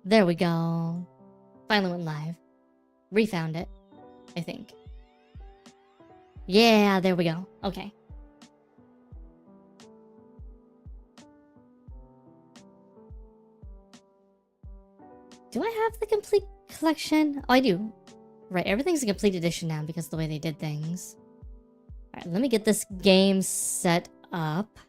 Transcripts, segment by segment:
There we go. Finally went live. Refound it, I think. Yeah, there we go. Okay. Do I have the complete collection? Oh, I do. Right, everything's a complete edition now because of the way they did things. Alright, let me get this game set up.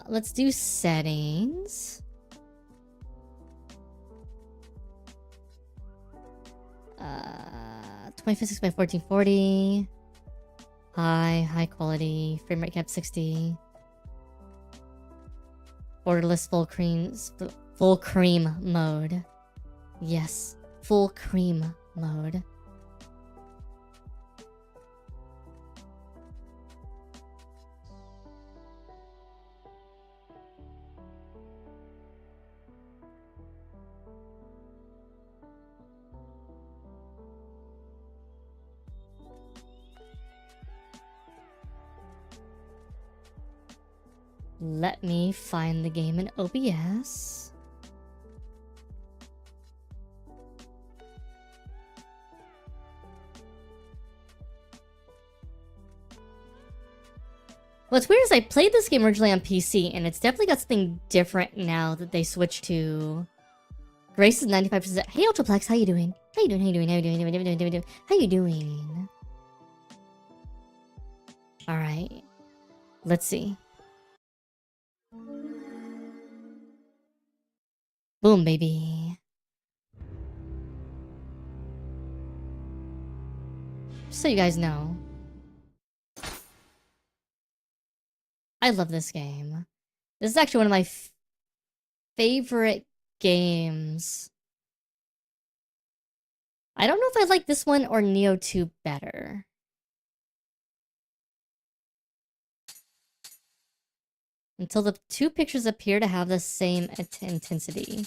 Let's do settings. 2056 by 1440. High quality, frame rate cap 60. Borderless full cream mode. Yes, full cream mode. Let me find the game in OBS. What's weird is I played this game originally on PC, and it's definitely got something different now that they switched to. Grace is 95%. Hey, Ultraplex, how you doing? How you doing? How you doing? How you doing? How you doing? How you doing? All right. Let's see. Boom, baby. Just so you guys know, I love this game. This is actually one of my favorite games. I don't know if I like this one or Nioh 2 better. Until the two pictures appear to have the same intensity.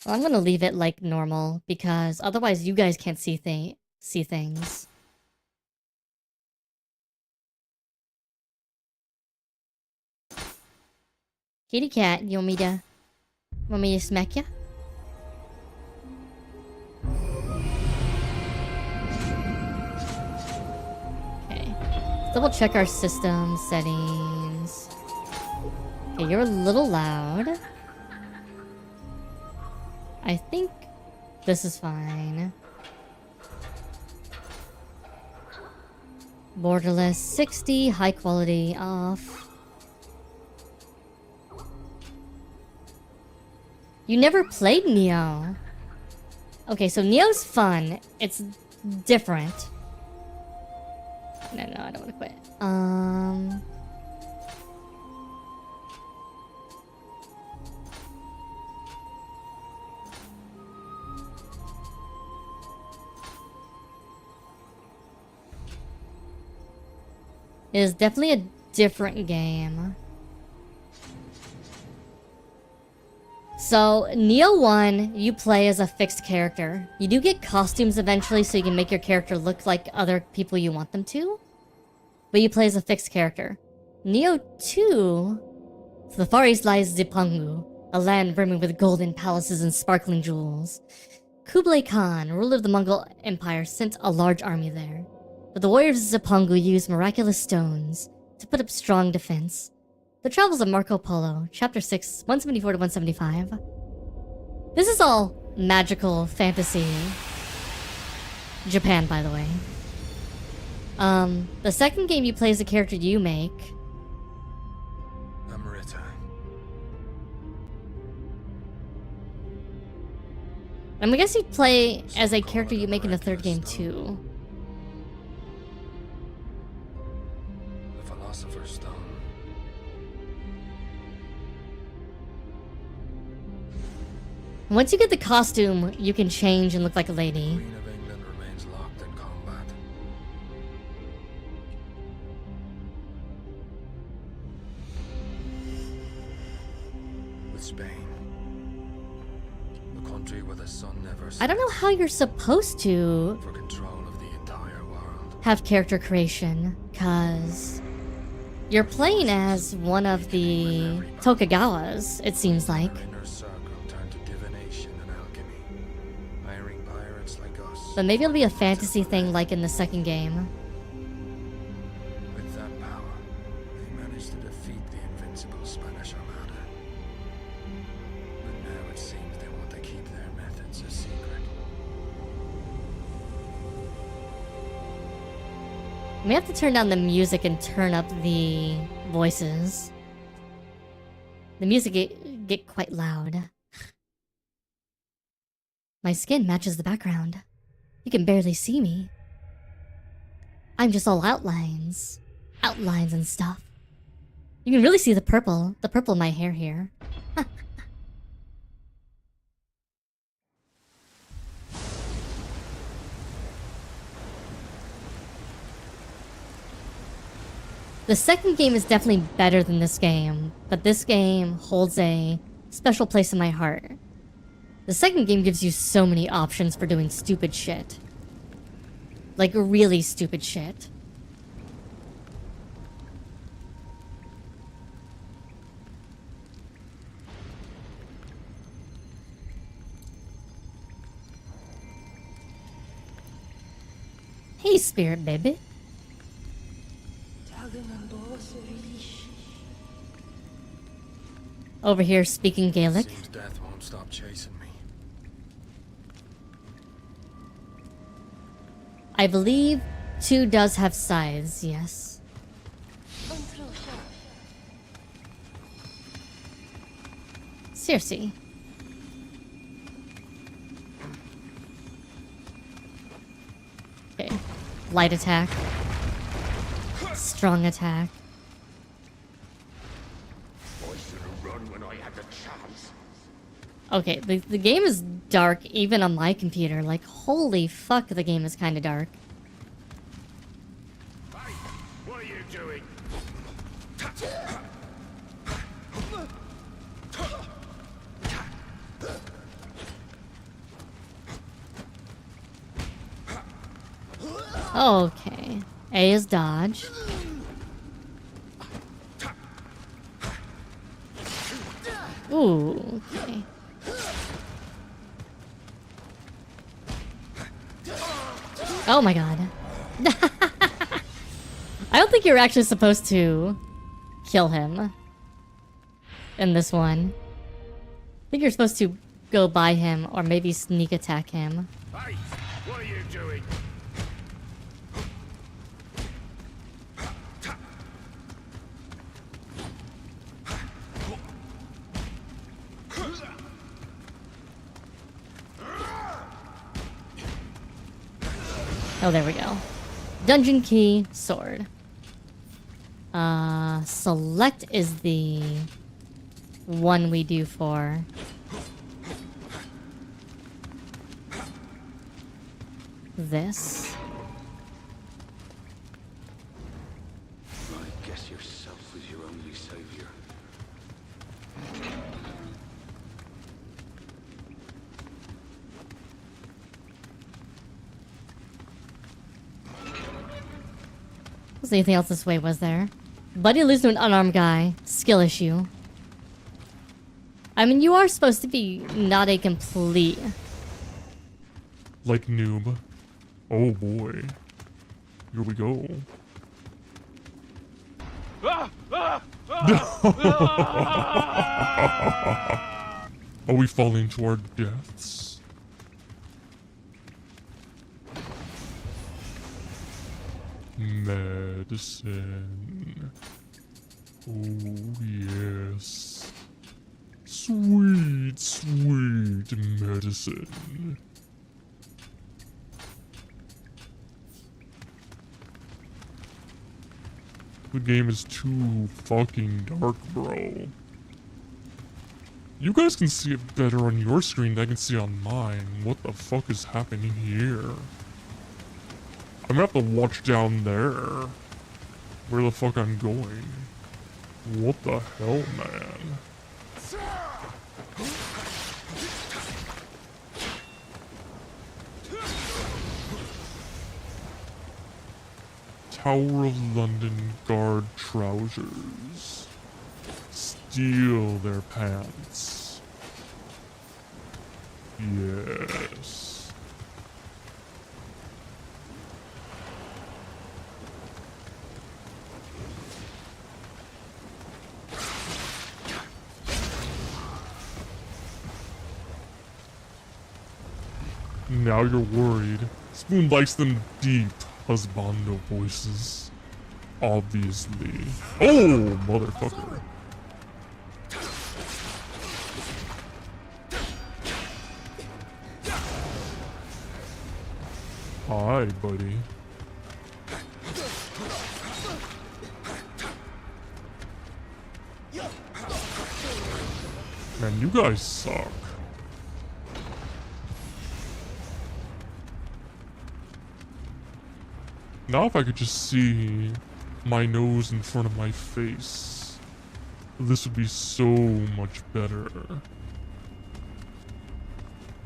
Well, I'm gonna leave it like normal because otherwise you guys can't see things. Kitty cat, you want me to smack ya? Okay. Let's double check our system settings. Okay, you're a little loud. I think this is fine. Borderless 60, high quality off. You never played Nioh. Okay, so Nioh's fun. It's different. No, I don't want to quit. It is definitely a different game. So, Nioh 1, you play as a fixed character. You do get costumes eventually so you can make your character look like other people you want them to. But you play as a fixed character. Nioh 2, to the far east lies Zipangu, a land brimming with golden palaces and sparkling jewels. Kublai Khan, ruler of the Mongol Empire, sent a large army there. But the warriors of Zipangu used miraculous stones to put up strong defense. The Travels of Marco Polo, Chapter 6, 174 to 175. This is all magical fantasy. Japan, by the way. The second game you play as a character you make. I guess you play as a character you make in the third game too. The Philosopher's Stone. Once you get the costume, you can change and look like a lady. Queen of England remains locked in combat. With Spain. country where the sun never sets. I don't know how you're supposed to For control of the entire world. have character creation, cause you're playing as one of the Tokugawas, it seems like. Our inner circle turned to divination and alchemy, hiring pirates like us. But maybe it'll be a fantasy thing like in the second game. With that power, they managed to defeat the invincible Spanish Armada. But now it seems they want to keep their methods a secret. We have to turn down the music and turn up the voices. The music get quite loud. My skin matches the background. You can barely see me. I'm just all outlines. Outlines and stuff. You can really see the purple in my hair here. The second game is definitely better than this game, but this game holds a special place in my heart. The second game gives you so many options for doing stupid shit. Like, really stupid shit. Hey, spirit baby. Over here speaking Gaelic. Seems death won't stop chasing me. I believe 2 does have sides, yes. Seriously. Okay. Light attack. Strong attack. Okay, the game is dark even on my computer. Like, holy fuck, the game is kind of dark. Hey, what are you doing? Okay. A is dodge. Ooh, okay. Oh my god. I don't think you're actually supposed to kill him in this one. I think you're supposed to go by him or maybe sneak attack him. Hey, what are you doing? Oh, there we go. Dungeon key, sword. Select is the one we do for this. I guess yourself was your only savior. Was there anything else this way, was there? Buddy lose to an unarmed guy. Skill issue. I mean, you are supposed to be not a complete... Like noob. Oh boy. Here we go. Are we falling to our deaths? Medicine. Oh yes. Sweet, sweet medicine. The game is too fucking dark, bro. You guys can see it better on your screen than I can see on mine. What the fuck is happening here? I'm gonna have to watch down there. Where the fuck I'm going. What the hell, man? Tower of London guard trousers. Steal their pants. Yes. Now you're worried. Spoon likes them deep husbando voices. Obviously. Oh, motherfucker. Hi, buddy. Man, you guys suck. Now if I could just see my nose in front of my face, this would be so much better.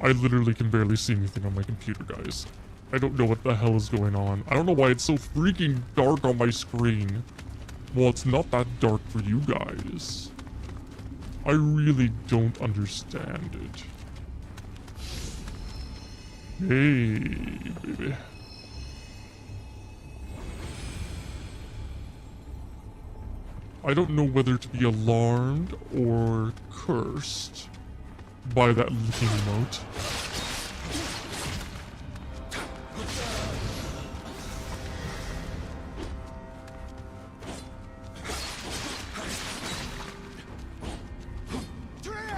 I literally can barely see anything on my computer, guys. I don't know what the hell is going on. I don't know why it's so freaking dark on my screen. Well, it's not that dark for you guys. I really don't understand it. Hey, baby. I don't know whether to be alarmed or cursed by that looking emote.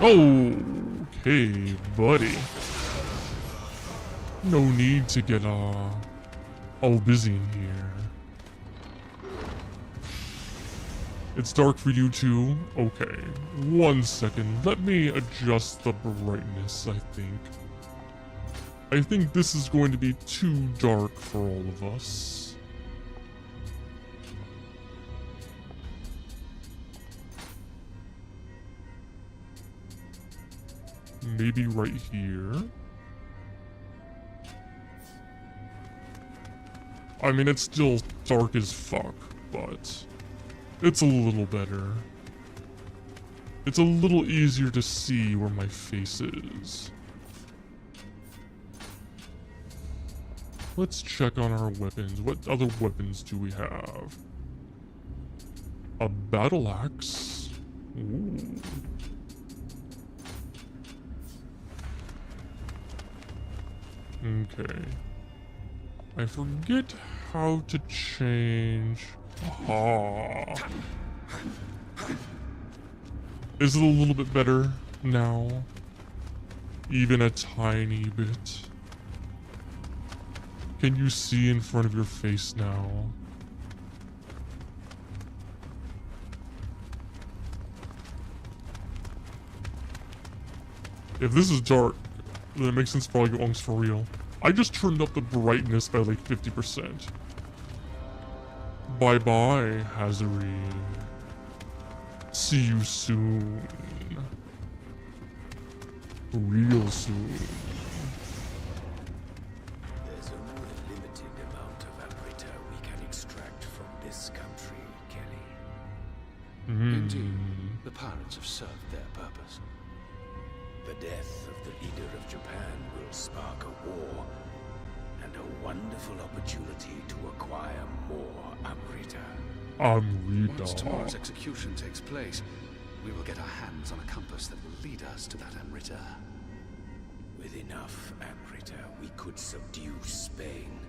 Okay, buddy. No need to get all busy in here. It's dark for you too? Okay. 1 second. Let me adjust the brightness, I think. I think this is going to be too dark for all of us. Maybe right here. I mean, it's still dark as fuck, but it's a little better. It's a little easier to see where my face is. Let's check on our weapons. What other weapons do we have? A battle axe. Ooh. Okay. I forget how to change. Aha. Is it a little bit better now? Even a tiny bit. Can you see in front of your face now? If this is dark, then it makes sense for all you unks for real. I just turned up the brightness by like 50%. Bye-bye, AsuReDi. See you soon. Real soon. There's only a limited amount of amrita we can extract from this country, Kelly. Indeed, the pirates have served their purpose. The death of the leader of Japan will spark a war, and a wonderful opportunity to acquire more amrita. Once tomorrow's execution takes place, we will get our hands on a compass that will lead us to that amrita. With enough amrita, we could subdue Spain,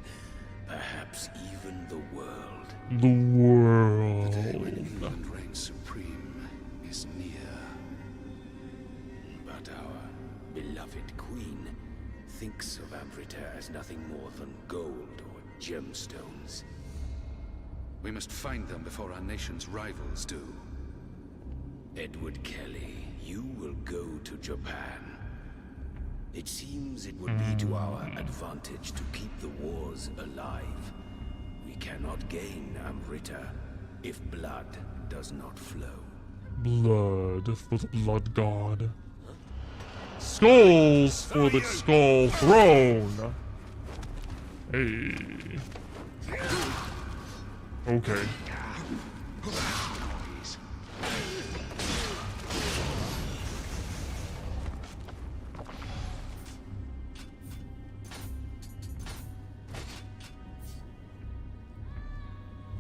perhaps even the world. The world. The day when England reigns supreme is near. But our beloved queen thinks of amrita as nothing more than gold or gemstones. We must find them before our nation's rivals do. Edward Kelly, you will go to Japan. It seems it would be to our advantage to keep the wars alive. We cannot gain amrita if blood does not flow. Blood for the blood god. Skulls for the skull throne. Hey. Okay.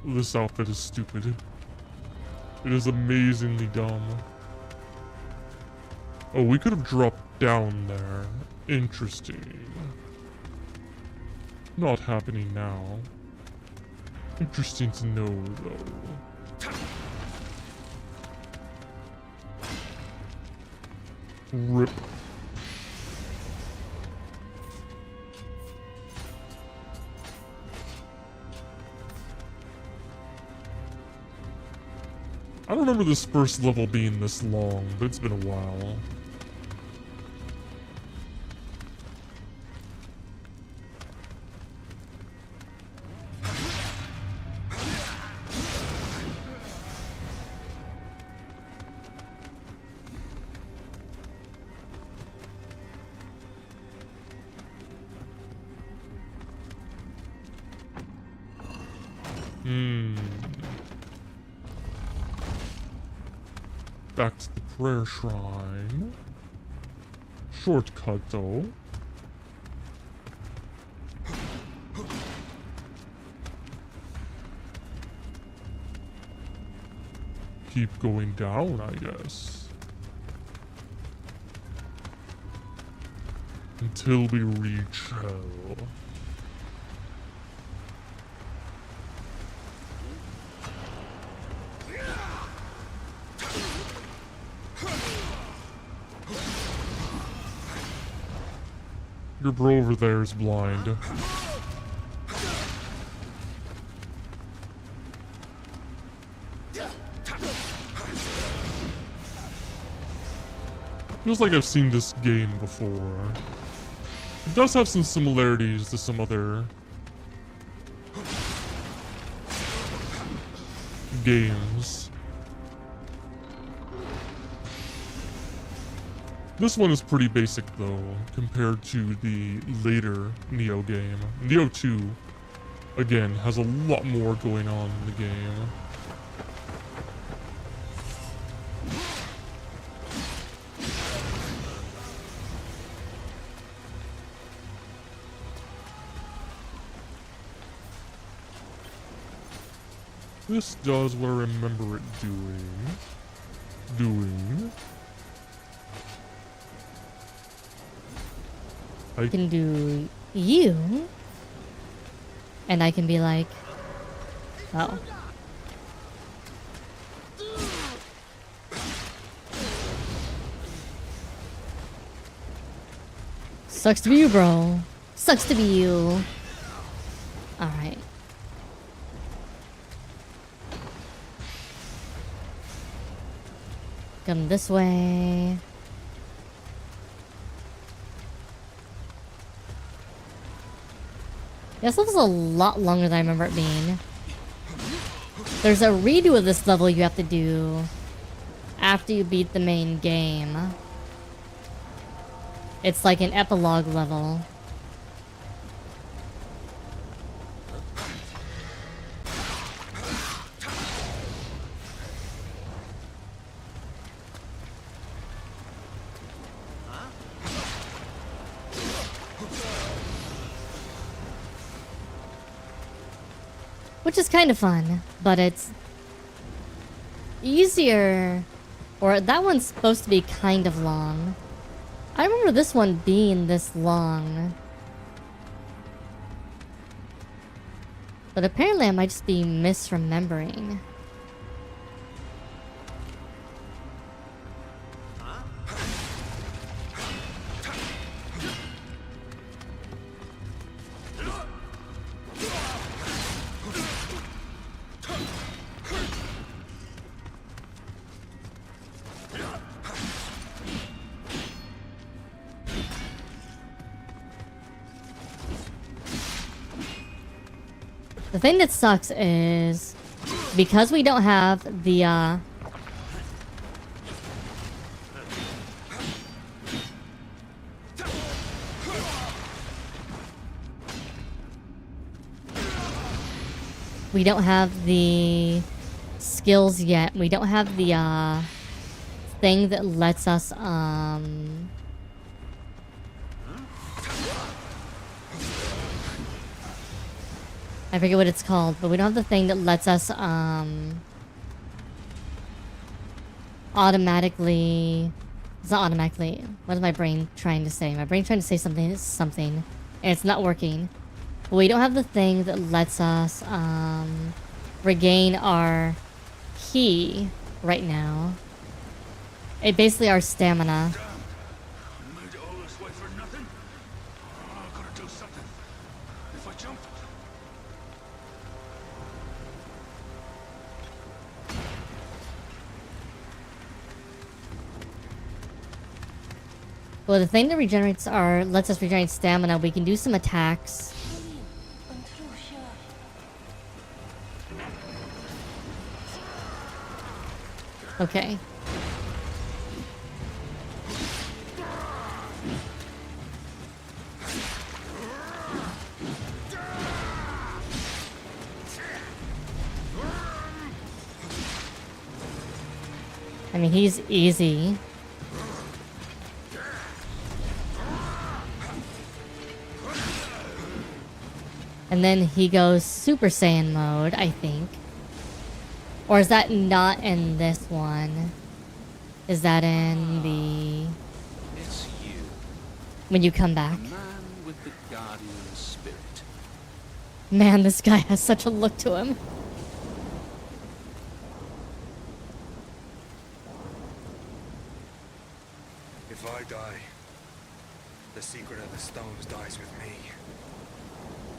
This outfit is stupid. It is amazingly dumb. Oh, we could have dropped down there. Interesting. Not happening now. Interesting to know, though. Rip. I don't remember this first level being this long, but it's been a while. Back to the prayer shrine. Shortcut, though. Keep going down, I guess. Until we reach hell. Your bro over there is blind. Feels like I've seen this game before. It does have some similarities to some other games. This one is pretty basic though, compared to the later Nioh game. Nioh 2, again, has a lot more going on in the game. This does what I remember it doing. I can do you, and I can be like, oh. Sucks to be you, bro. Sucks to be you. Alright. Come this way. This level's a lot longer than I remember it being. There's a redo of this level you have to do after you beat the main game. It's like an epilogue level. Which is kind of fun, but it's easier, or that one's supposed to be kind of long. I remember this one being this long. But apparently I might just be misremembering. The thing that sucks is because we don't have the We don't have the skills yet. We don't have the thing that lets us I forget what it's called, but we don't have the thing that lets us automatically. It's not automatically. What is my brain trying to say? My brain trying to say something, and it's not working. But we don't have the thing that lets us regain our key right now. It basically our stamina. Made all this way for nothing? Oh, I gotta do something. If I jump. Well, the thing that regenerates our lets us regenerate stamina. We can do some attacks. Okay. I mean, he's easy. And then he goes Super Saiyan mode, I think. Or is that not in this one? Is that in the... It's you, when you come back? man with the guardian spirit. Man, this guy has such a look to him. If I die, the secret of the stones dies with me.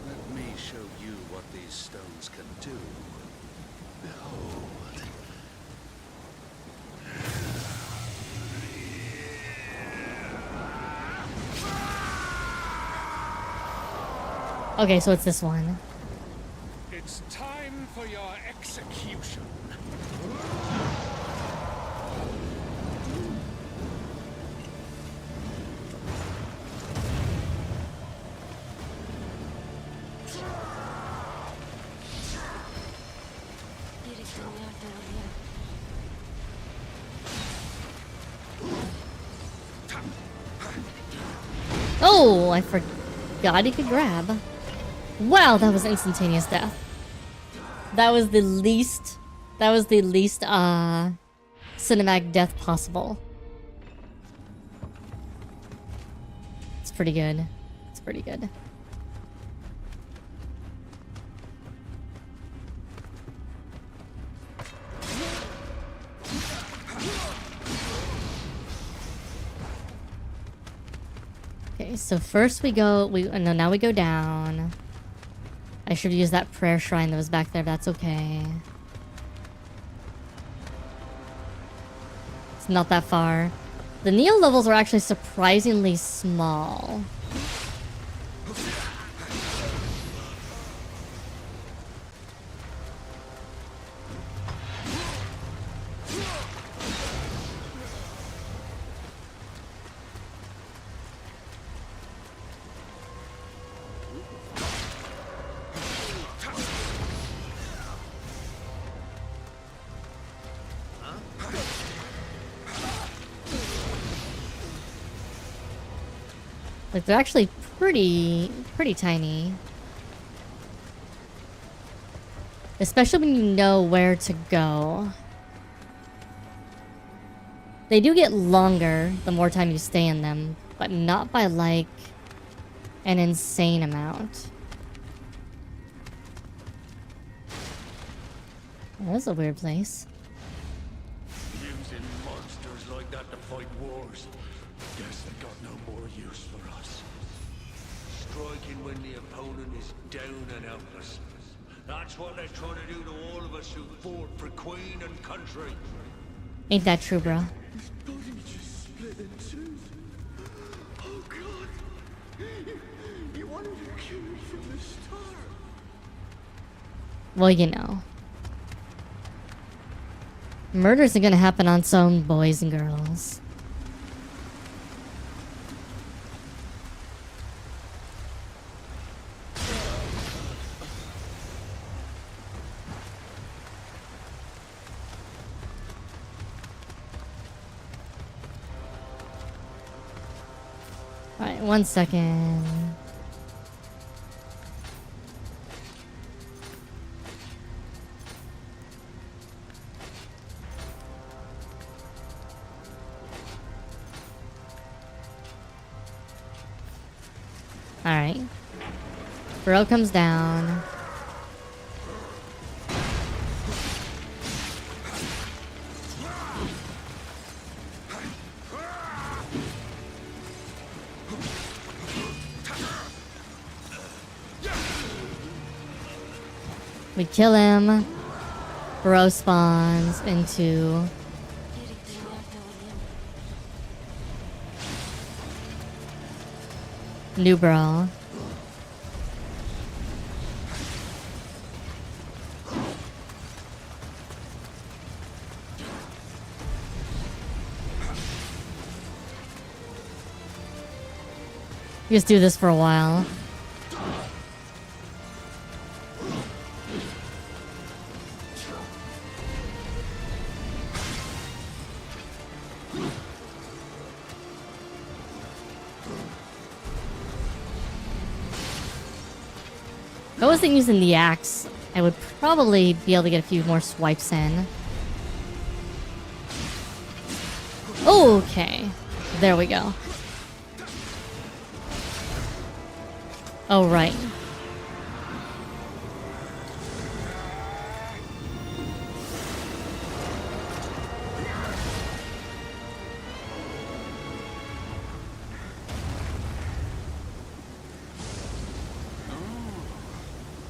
Let me show you what these stones can do. Behold. Okay, so it's this one. It's time for your execution. Oh, I forgot he could grab. Wow, that was instantaneous death. That was the least cinematic death possible. It's pretty good. It's pretty good. Okay, so first now we go down. I should use that prayer shrine that was back there, but that's okay. It's not that far. The Nioh levels are actually surprisingly small. Like, they're actually pretty tiny. Especially when you know where to go. They do get longer the more time you stay in them, but not by, like, an insane amount. That was a weird place. Using monsters like that to fight wars. Guess they got no more use for us. Striking when the opponent is down and helpless. That's what they're trying to do to all of us who fought for Queen and country. Ain't that true, bro? His body just split in two. Oh God! You wanted to kill me from the start. Well, you know. Murders are gonna happen on some boys and girls. Alright, 1 second. Alright. Bro comes down. We kill him. Bro spawns into new bro. Just do this for a while. If I wasn't using the axe, I would probably be able to get a few more swipes in. Okay. There we go. Oh, right.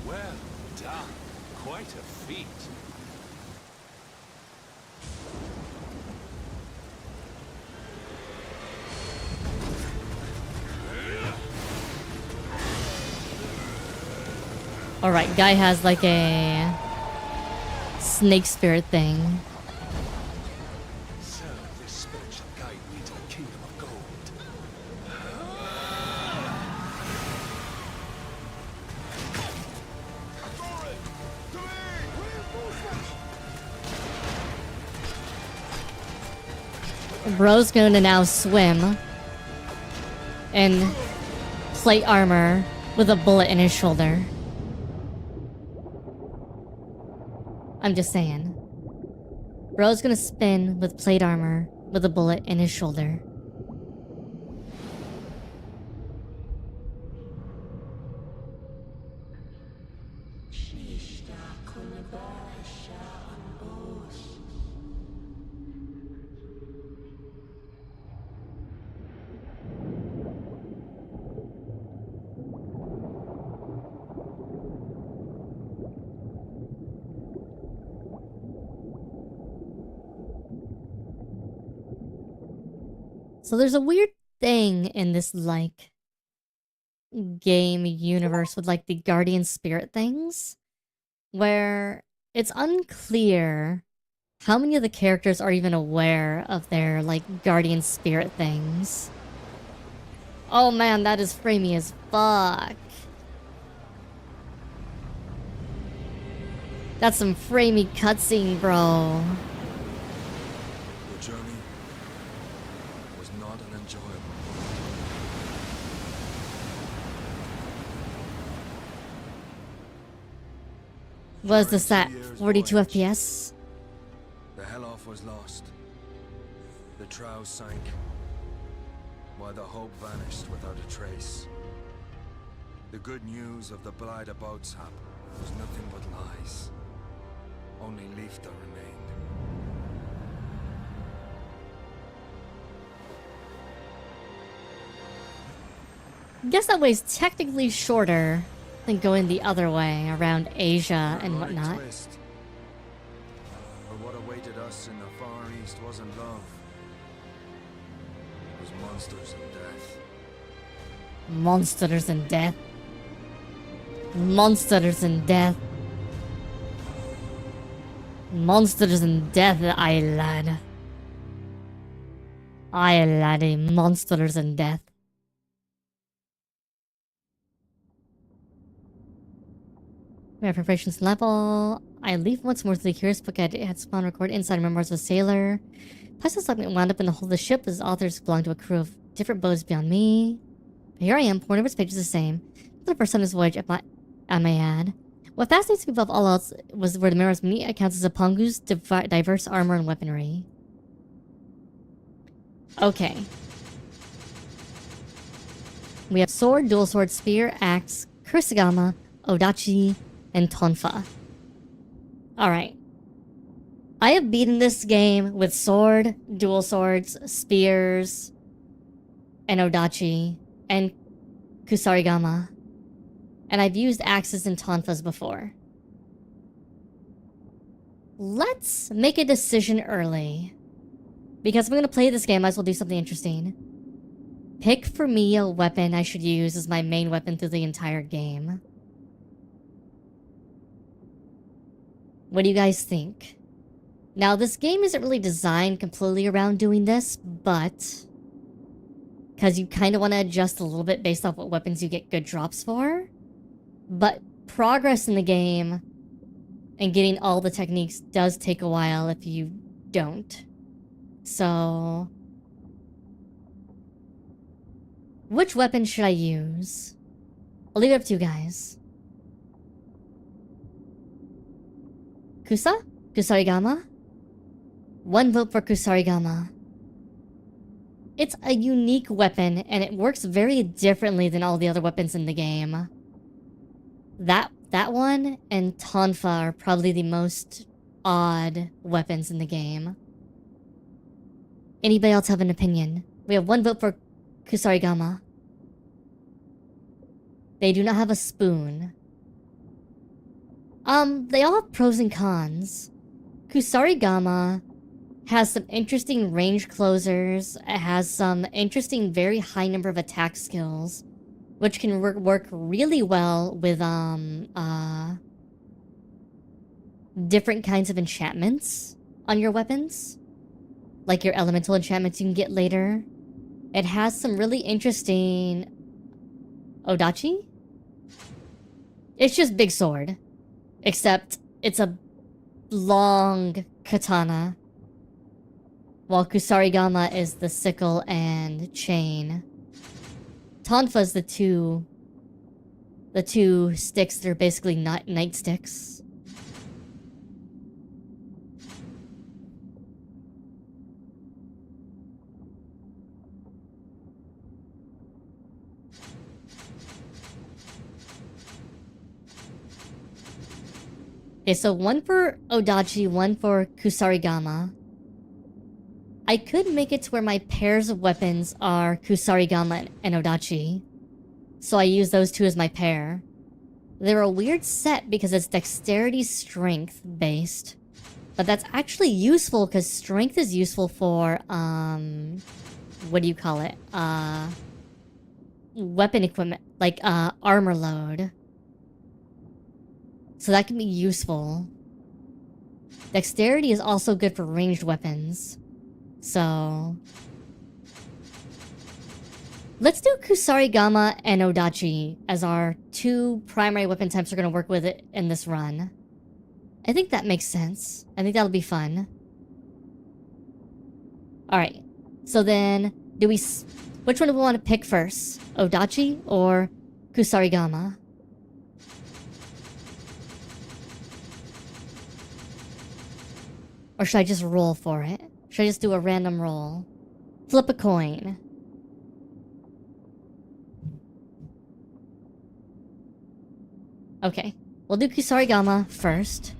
Well done. Quite a feat. Alright, guy has like a snake spirit thing. So this spirit shall guide me to the kingdom of gold. Bro's going to now swim in plate armor with a bullet in his shoulder. I'm just saying. Bro's gonna spin with plate armor with a bullet in his shoulder. So there's a weird thing in this, like, game universe with, like, the guardian spirit things, where it's unclear how many of the characters are even aware of their, like, guardian spirit things. Oh man, that is framey as fuck. That's some framey cutscene, bro. The journey was not an enjoyable one. Was this at 42 FPS? The Helloff was lost. The trow sank. While the hope vanished without a trace. The good news of the Blighter boat's hap was nothing but lies. Only Leifta remained. Guess that way's technically shorter than going the other way around Asia and Right whatnot. twist. But what awaited us in the Far East wasn't love. It was monsters and death. Monsters and death. Monsters and death. Monsters and death, aye lad. Aye laddie, monsters and death. We have preparations level. I leave once more to the curious book I had spawn record inside memoirs of a sailor. Past this segment wound up in the hold of the ship as authors belong to a crew of different boats beyond me. here I am, pouring over his pages the same. For the first time this voyage, I may add. What fascinates me above all else was where the mirror's many accounts as a Pongu's diverse armor and weaponry. Okay. We have sword, dual sword, spear, axe, kusarigama, odachi, and tonfa. Alright. I have beaten this game with sword, dual swords, spears, and odachi, and kusarigama. And I've used axes and tonfas before. Let's make a decision early. Because if I'm going to play this game, I might as well do something interesting. Pick for me a weapon I should use as my main weapon through the entire game. What do you guys think? Now, this game isn't really designed completely around doing this, but... because you kind of want to adjust a little bit based off what weapons you get good drops for. But progress in the game and getting all the techniques does take a while if you don't. So... which weapon should I use? I'll leave it up to you guys. Kusa? Kusarigama? One vote for Kusarigama. It's a unique weapon, and it works very differently than all the other weapons in the game. That one and Tonfa are probably the most odd weapons in the game. Anybody else have an opinion? We have one vote for Kusarigama. They do not have a spoon. They all have pros and cons. Kusarigama has some interesting range closers. It has some interesting, very high number of attack skills, which can work really well with, different kinds of enchantments on your weapons. Like your elemental enchantments you can get later. It has some really interesting... odachi? It's just big sword. Except it's a long katana. While Kusarigama is the sickle and chain. Tonfa's the two sticks that are basically nightsticks. Okay, so one for odachi, one for Kusarigama. I could make it to where my pairs of weapons are Kusarigama and odachi. So I use those two as my pair. They're a weird set because it's dexterity strength based. But that's actually useful because strength is useful for, what do you call it? Weapon equipment, like, armor load. So that can be useful. Dexterity is also good for ranged weapons. So... let's do Kusarigama and odachi as our two primary weapon types we're going to work with it in this run. I think that makes sense. I think that'll be fun. Alright. So then, which one do we want to pick first? Odachi or Kusarigama? Or should I just roll for it? Should I just do a random roll? Flip a coin. Okay. We'll do Kusarigama first.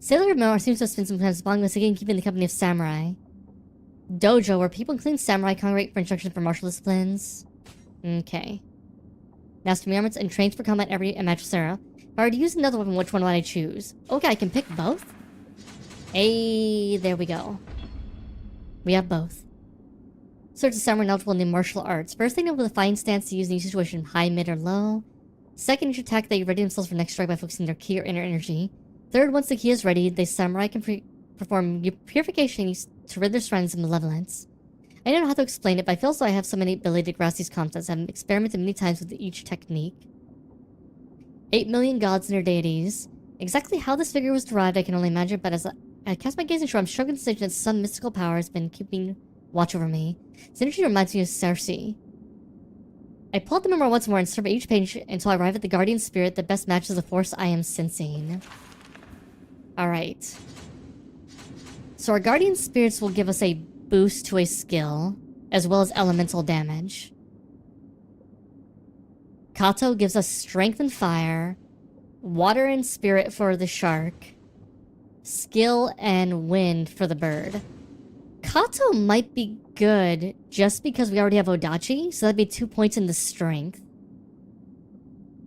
Sailor Miller seems to have spent some time spongling again keeping the company of samurai. Dojo, where people including samurai congregate for instruction for martial disciplines. Okay. Master armaments and trains for combat every match with Sarah. If I were to use another weapon, which one would I choose? Okay, I can pick both? Hey, there we go. We have both. Search the samurai knowledgeable in the martial arts. First, they know with a fine stance to use in each situation, high, mid, or low. Second, each attack they ready themselves for next strike by focusing their ki or inner energy. Third, once the ki is ready, the samurai can perform purification to rid their strengths and malevolence. I don't know how to explain it, but I feel as though I have so many ability to grasp these concepts. I've experimented many times with each technique. 8 million gods and their deities. Exactly how this figure was derived, I can only imagine, but as I cast my gaze and show, I'm struggling to say that some mystical power has been keeping watch over me. This energy reminds me of Cersei. I pull out the memoir once more and survey each page until I arrive at the guardian spirit that best matches the force I am sensing. Alright. So our guardian spirits will give us a boost to a skill, as well as elemental damage. Kato gives us strength and fire, water and spirit for the shark, skill and wind for the bird. Kato might be good just because we already have Odachi, so that'd be 2 points in the strength.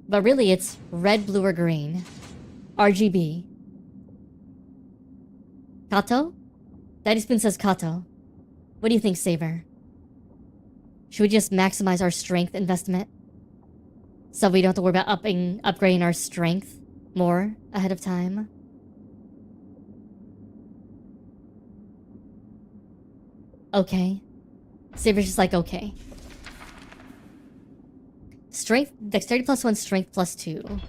But really it's red, blue, or green. RGB. Kato? Daddy Spoon says Kato. What do you think, Saber? Should we just maximize our strength investment? So we don't have to worry about upgrading our strength more ahead of time? Okay. Saber's just like, okay. Strength, dexterity +1, strength +2.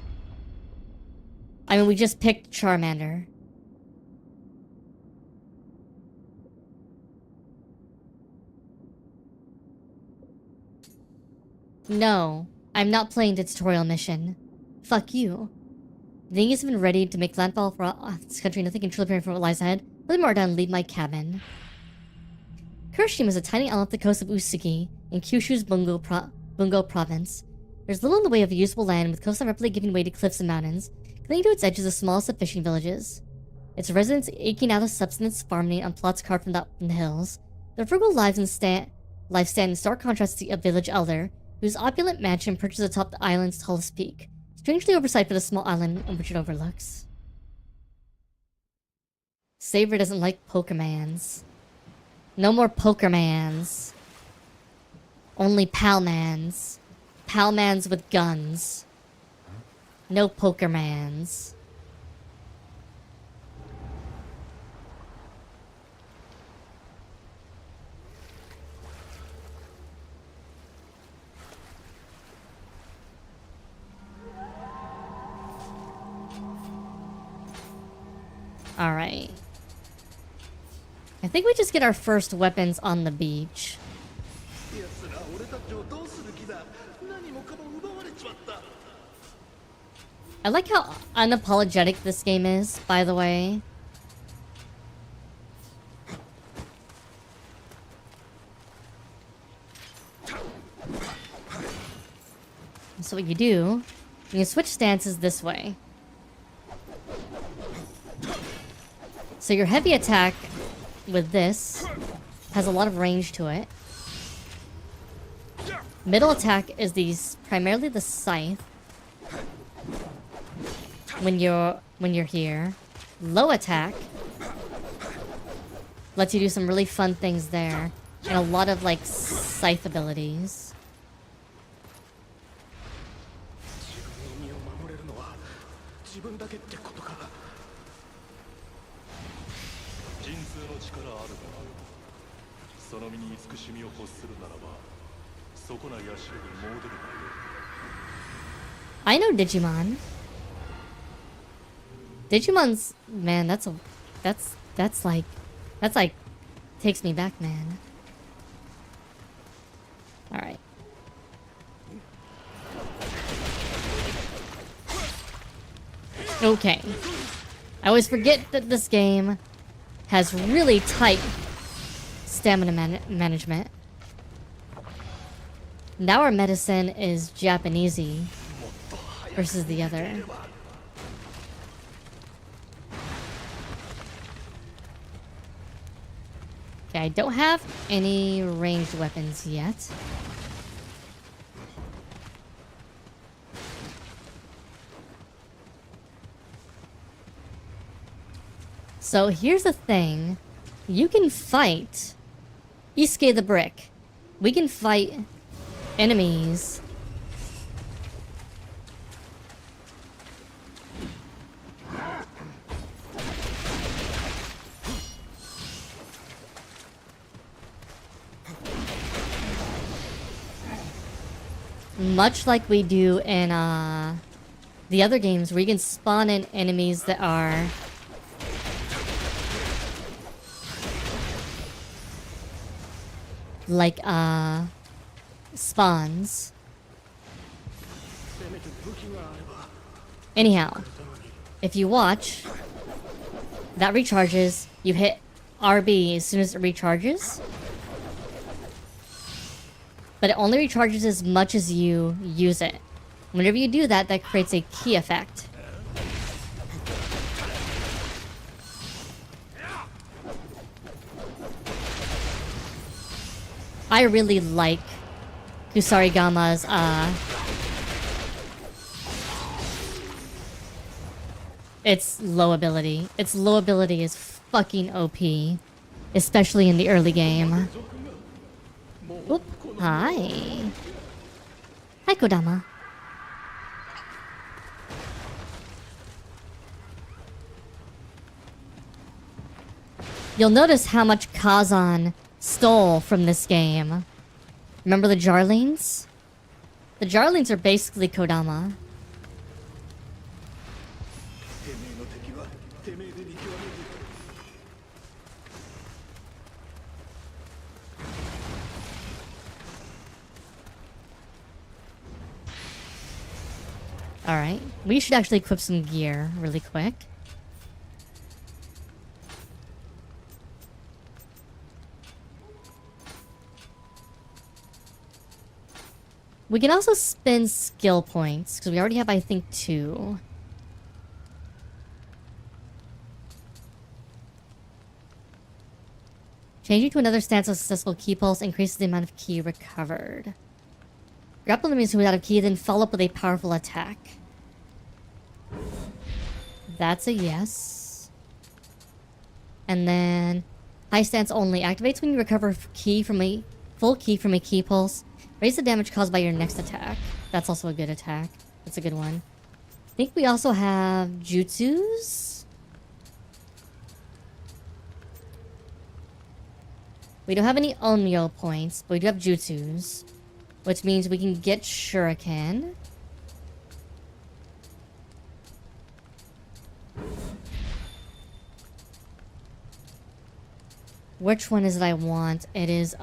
I mean, we just picked Charmander. No, I'm not playing the tutorial mission. Fuck you. The thing is even ready to make landfall for this country, nothing can truly prepare for what lies ahead. Let me more done, leave my cabin. Kurashima is a tiny island off the coast of Usugi in Kyushu's Bungo province. There's little in the way of usable land, with coastline rapidly giving way to cliffs and mountains, clinging to its edges the smallest of fishing villages. Its residents aching out of subsistence farming on plots carved from the hills. Their frugal life stand in stark contrast to a village elder, whose opulent mansion perches atop the island's tallest peak, strangely oversized for the small island on which it overlooks. Saber doesn't like Pokermans. No more Pokermans. Only Palmans. Palmans with guns. No Pokermans. Alright. I think we just get our first weapons on the beach. I like how unapologetic this game is, by the way. So what you do, you switch stances this way. So your heavy attack with this has a lot of range to it. Middle attack is primarily the scythe when you're here. Low attack lets you do some really fun things there, and a lot of like scythe abilities. I know Digimon. Digimon's, man, that's like takes me back, man. All right. Okay. I always forget that this game has really tight stamina management. Now our medicine is Japanesey versus the other. Okay, I don't have any ranged weapons yet. So here's the thing. You can fight Isuke the Brick. We can fight enemies. Much like we do in the other games, where you can spawn in enemies that are like, spawns. Anyhow, if you watch, that recharges, you hit RB as soon as it recharges. But it only recharges as much as you use it. Whenever you do that, that creates a key effect. I really like Kusarigama's, its low ability. Its low ability is fucking OP. Especially in the early game. Oop. Hi. Hi, Kodama. You'll notice how much Kazan stole from this game. Remember the Jarlings? The Jarlings are basically Kodama. Alright, we should actually equip some gear really quick. We can also spend skill points, because we already have, I think, 2. Changing to another stance of successful key pulse increases the amount of ki recovered. Grapple enemies who without a key, then follow up with a powerful attack. That's a yes. And then high stance only activates when you recover key from a full key from a key pulse. Raise the damage caused by your next attack. That's also a good attack. That's a good one. I think we also have jutsus. We don't have any Onmyo points, but we do have jutsus. Which means we can get shuriken. Which one is it I want? It is,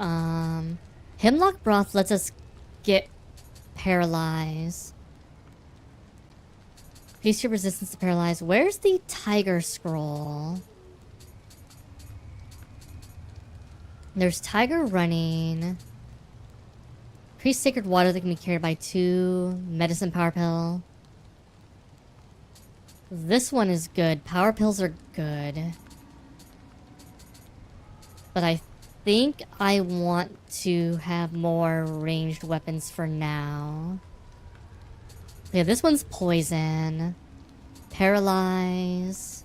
Hemlock Broth lets us get paralyzed. Increase your resistance to paralyze. Where's the Tiger Scroll? There's Tiger Running. Increase Sacred Water that can be carried by 2. Medicine Power Pill. This one is good. Power Pills are good. But I think I want to have more ranged weapons for now. Yeah, this one's poison. Paralyze.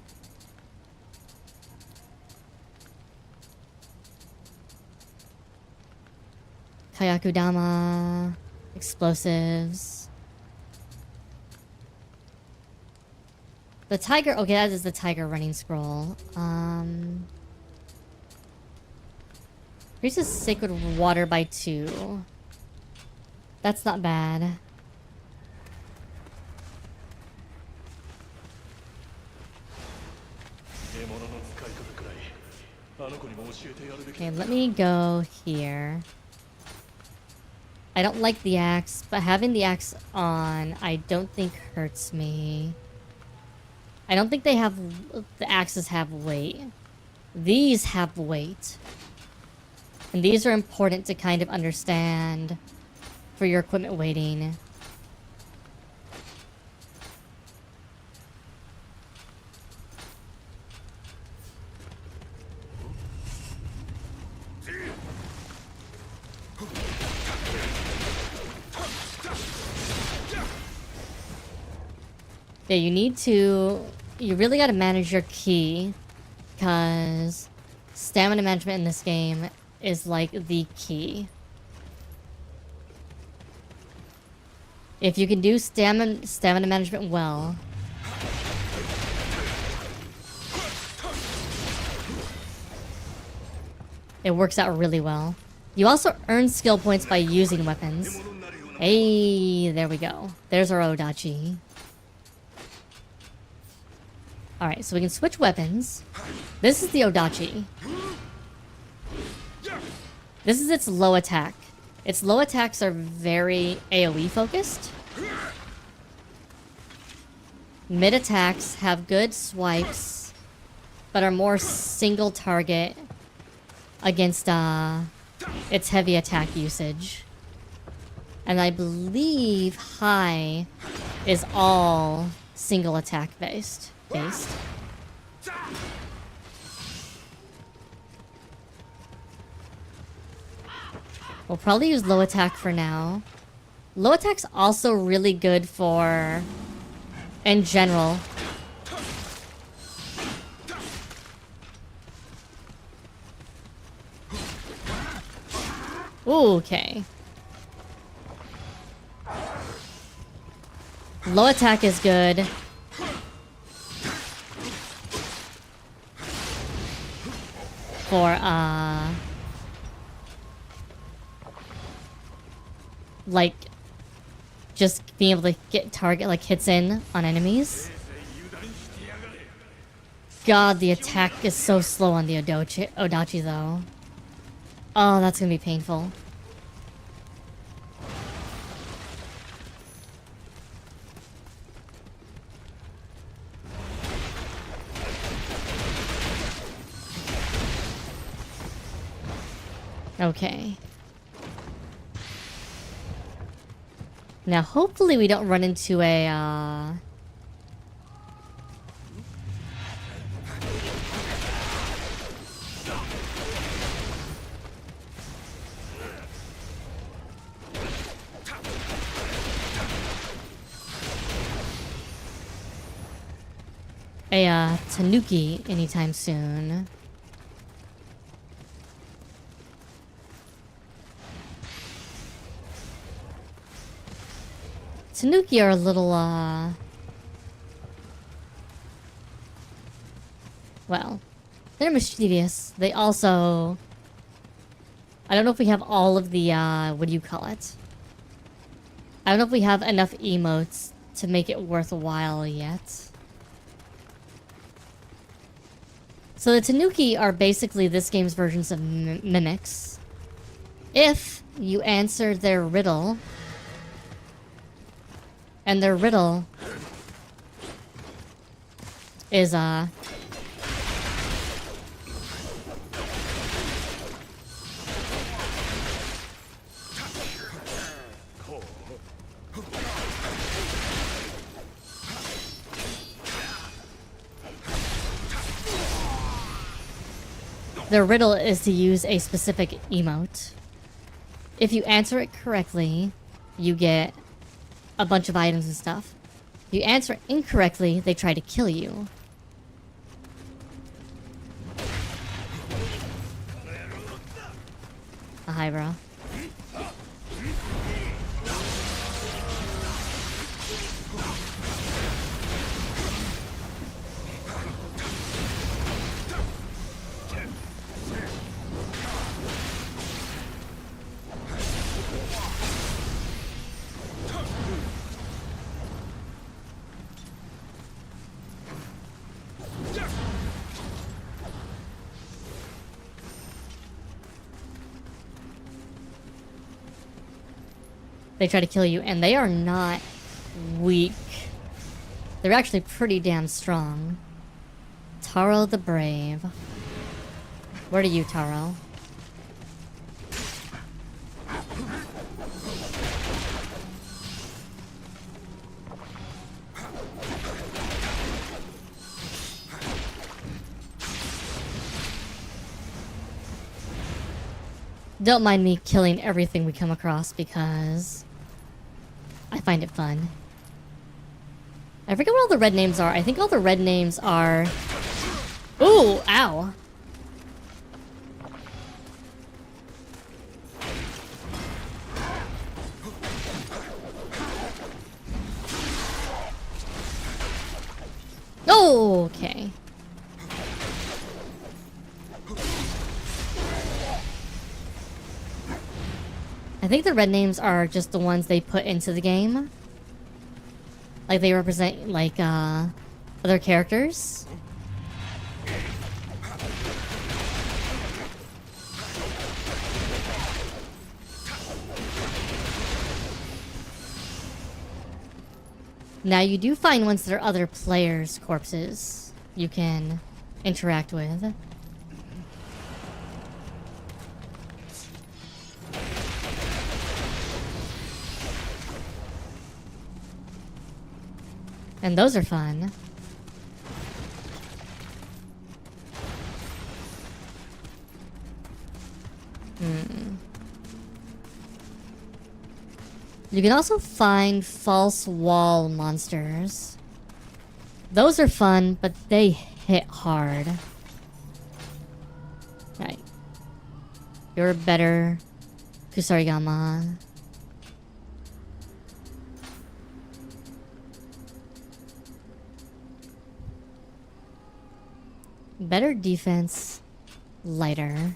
Kayakudama. Explosives. The tiger... Okay, that is the tiger running scroll. Increases sacred water by 2. That's not bad. Okay, let me go here. I don't like the axe, but having the axe on, I don't think hurts me. I don't think they have... The axes have weight. These have weight. And these are important to kind of understand for your equipment weighting. Yeah, you need to... You really gotta manage your ki, because stamina management in this game is like the key. If you can do stamina management well, it works out really well. You also earn skill points by using weapons. Hey, there we go. There's our Odachi. Alright, so we can switch weapons. This is the Odachi. This is its low attack. Its low attacks are very AoE focused. Mid attacks have good swipes, but are more single target against its heavy attack usage. And I believe high is all single attack based. We'll probably use low attack for now. Low attack's also really good for, in general. Ooh, okay. Low attack is good. For, like, just being able to get target, like, hits in on enemies. God, the attack is so slow on the Odachi, though. Oh, that's gonna be painful. Okay. Now, hopefully we don't run into a, Tanuki anytime soon. Tanuki are a little, well, they're mischievous. They also, I don't know if we have all of the, what do you call it? I don't know if we have enough emotes to make it worthwhile yet. So the Tanuki are basically this game's versions of mimics. If you answer their riddle, and their riddle is, their riddle is to use a specific emote. If you answer it correctly, you get a bunch of items and stuff. If you answer incorrectly, they try to kill you. Hi, bro. They try to kill you, and they are not weak. They're actually pretty damn strong. Taro the Brave. Where are you, Taro? Don't mind me killing everything we come across because I find it fun. I forget what all the red names are. I think all the red names are... Ooh, ow. Oh, okay. I think the red names are just the ones they put into the game. Like they represent like other characters. Now you do find ones that are other players' corpses you can interact with. And those are fun. You can also find false wall monsters. Those are fun, but they hit hard. Right. You're better, Kusarigama. Better defense, lighter.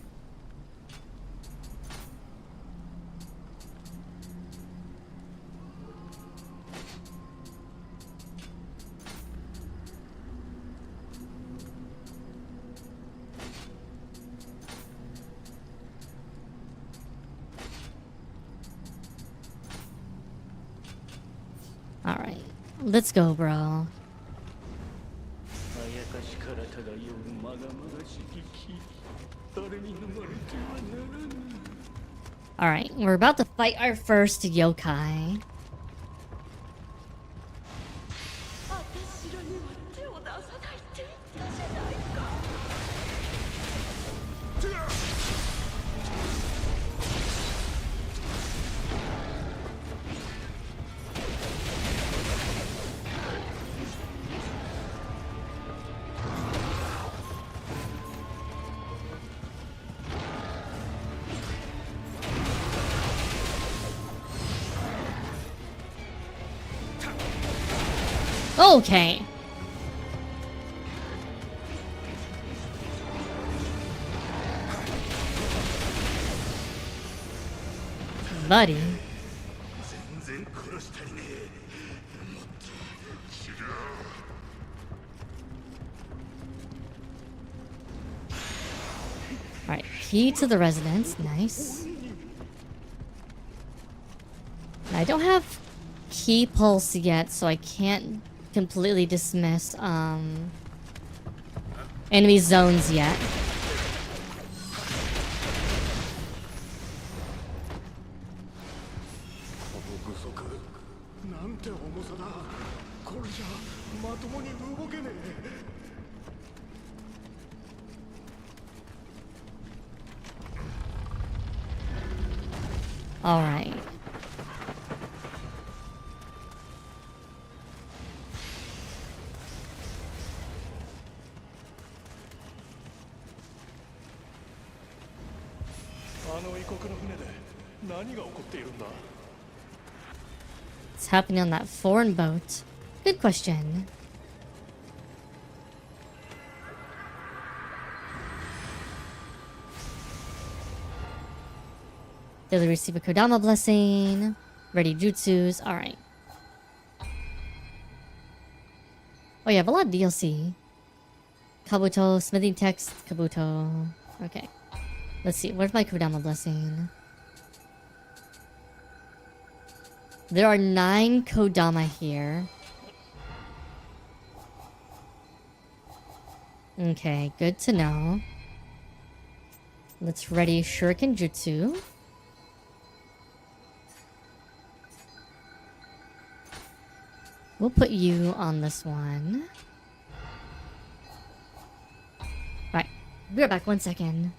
All right, let's go, bro. All right, we're about to fight our first yokai. 私らには手を出さないって言ったじゃないか。 Okay. Buddy. 全然殺したりねえ。もっと違う。 Alright, key to the residence. Nice. I don't have key pulse yet, so I can't completely dismiss enemy zones yet. All right. What's happening on that foreign boat? Good question. Daily receive a Kodama blessing. Ready jutsus. Alright. Oh, you have a lot of DLC. Kabuto, smithing text, Kabuto. Okay. Let's see. Where's my Kodama blessing? There are 9 Kodama here. Okay, good to know. Let's ready Shuriken Jutsu. We'll put you on this one. Right. Be right back, 1 second.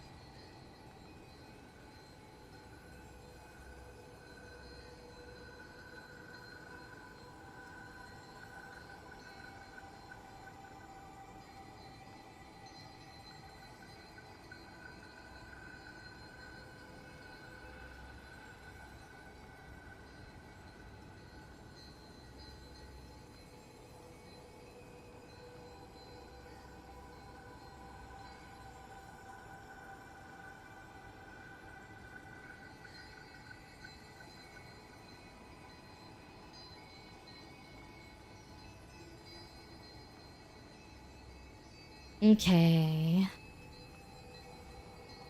Okay.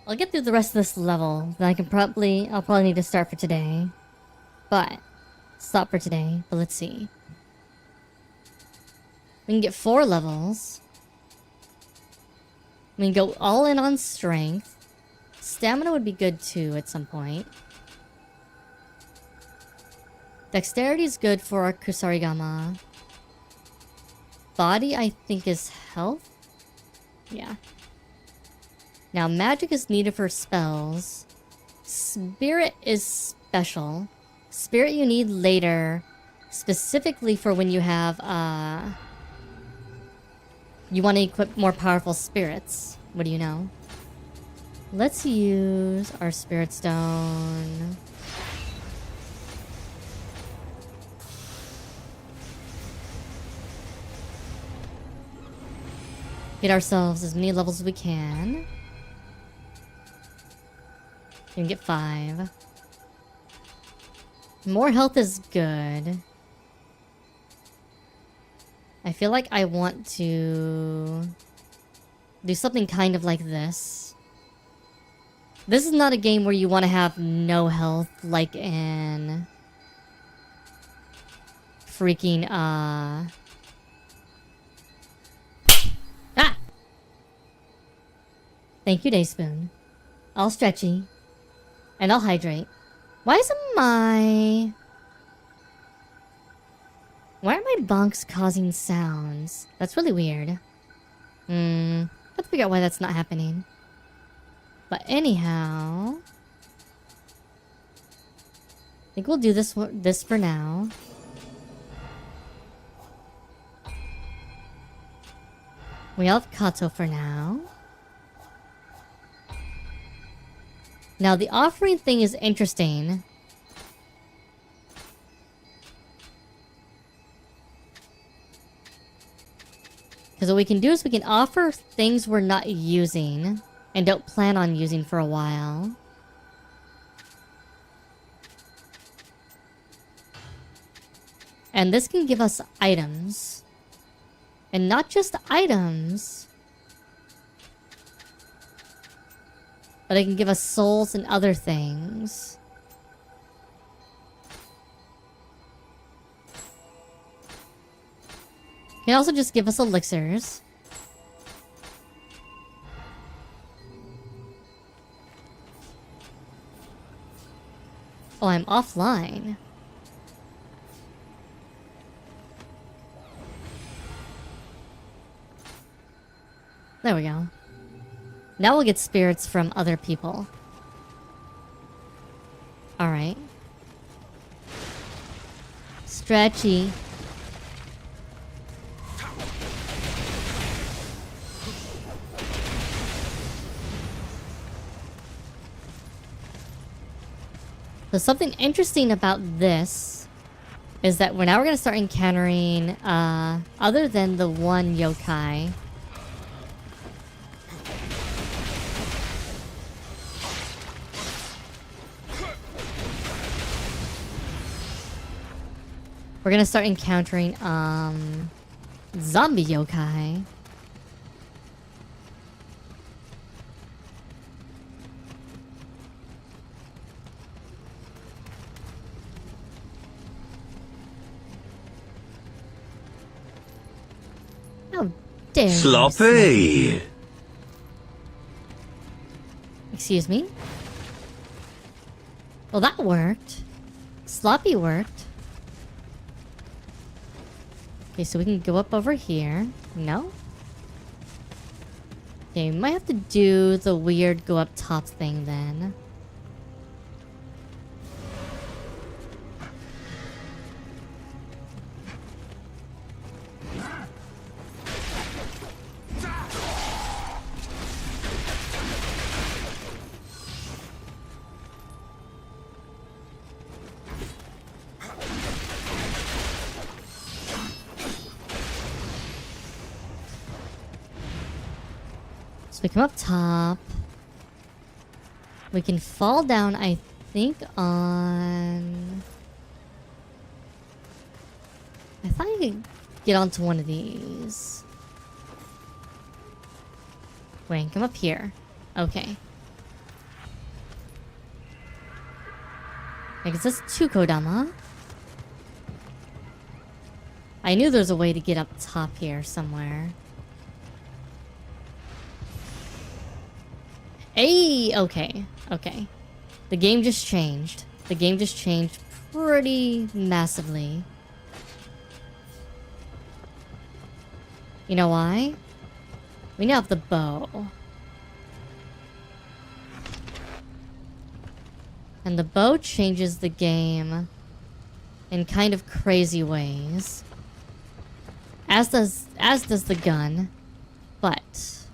I'll get through the rest of this level. Then I'll probably need to start for today. But stop for today. But let's see. We can get 4 levels. We can go all in on strength. Stamina would be good too at some point. Dexterity is good for our Kusarigama. Body, I think, is health. Yeah. Now, magic is needed for spells. Spirit is special. Spirit you need later, specifically for when you have, you want to equip more powerful spirits. What do you know? Let's use our spirit stone. Get ourselves as many levels as we can. We can get 5. More health is good. I feel like I want to do something kind of like this. This is not a game where you want to have no health like in freaking Ah! Thank you, Dayspoon. I'll stretchy. And I'll hydrate. Why are my bonks causing sounds? That's really weird. Let's figure out why that's not happening. But anyhow, I think we'll do this for now. We have Kato for now. Now the offering thing is interesting. Because what we can do is we can offer things we're not using and don't plan on using for a while. And this can give us items. And not just items, but it can give us souls and other things. It can also just give us elixirs. Oh, I'm offline. There we go. Now we'll get spirits from other people. Alright. Stretchy. So something interesting about this is that now we're going to start encountering, other than the one yokai, we're gonna start encountering, zombie yokai. How dare you, Sloppy! Excuse me? Well, that worked. Sloppy worked. Okay, so we can go up over here. No? Okay, we might have to do the weird go up top thing then. So we come up top. We can fall down, I think, on... I thought you could get onto one of these. Wait, come up here. Okay. I guess that's 2 Kodama. I knew there was a way to get up top here somewhere. Hey, okay, okay. The game just changed. The game just changed pretty massively. You know why? We now have the bow. And the bow changes the game in kind of crazy ways. As does the gun. But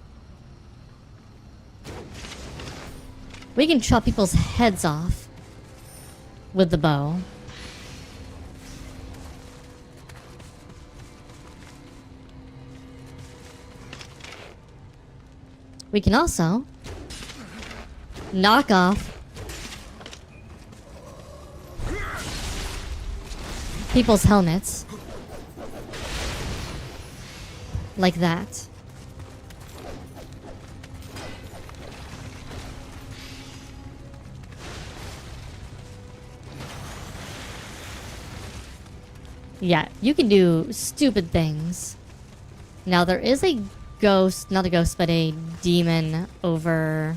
we can chop people's heads off with the bow. We can also knock off people's helmets. Like that. Yeah, you can do stupid things. Now there is a ghost, not a ghost, but a demon over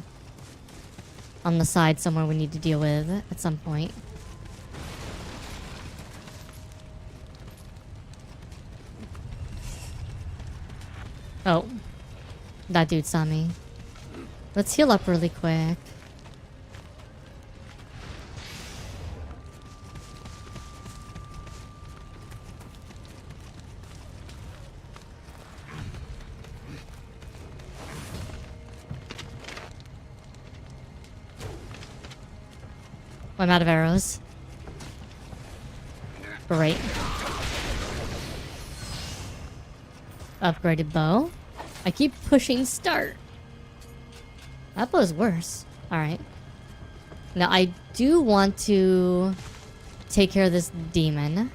on the side somewhere we need to deal with at some point. Oh, that dude saw me. Let's heal up really quick. I'm out of arrows. Great. Upgraded bow. I keep pushing start. That bow's worse. Alright. Now I do want to take care of this demon.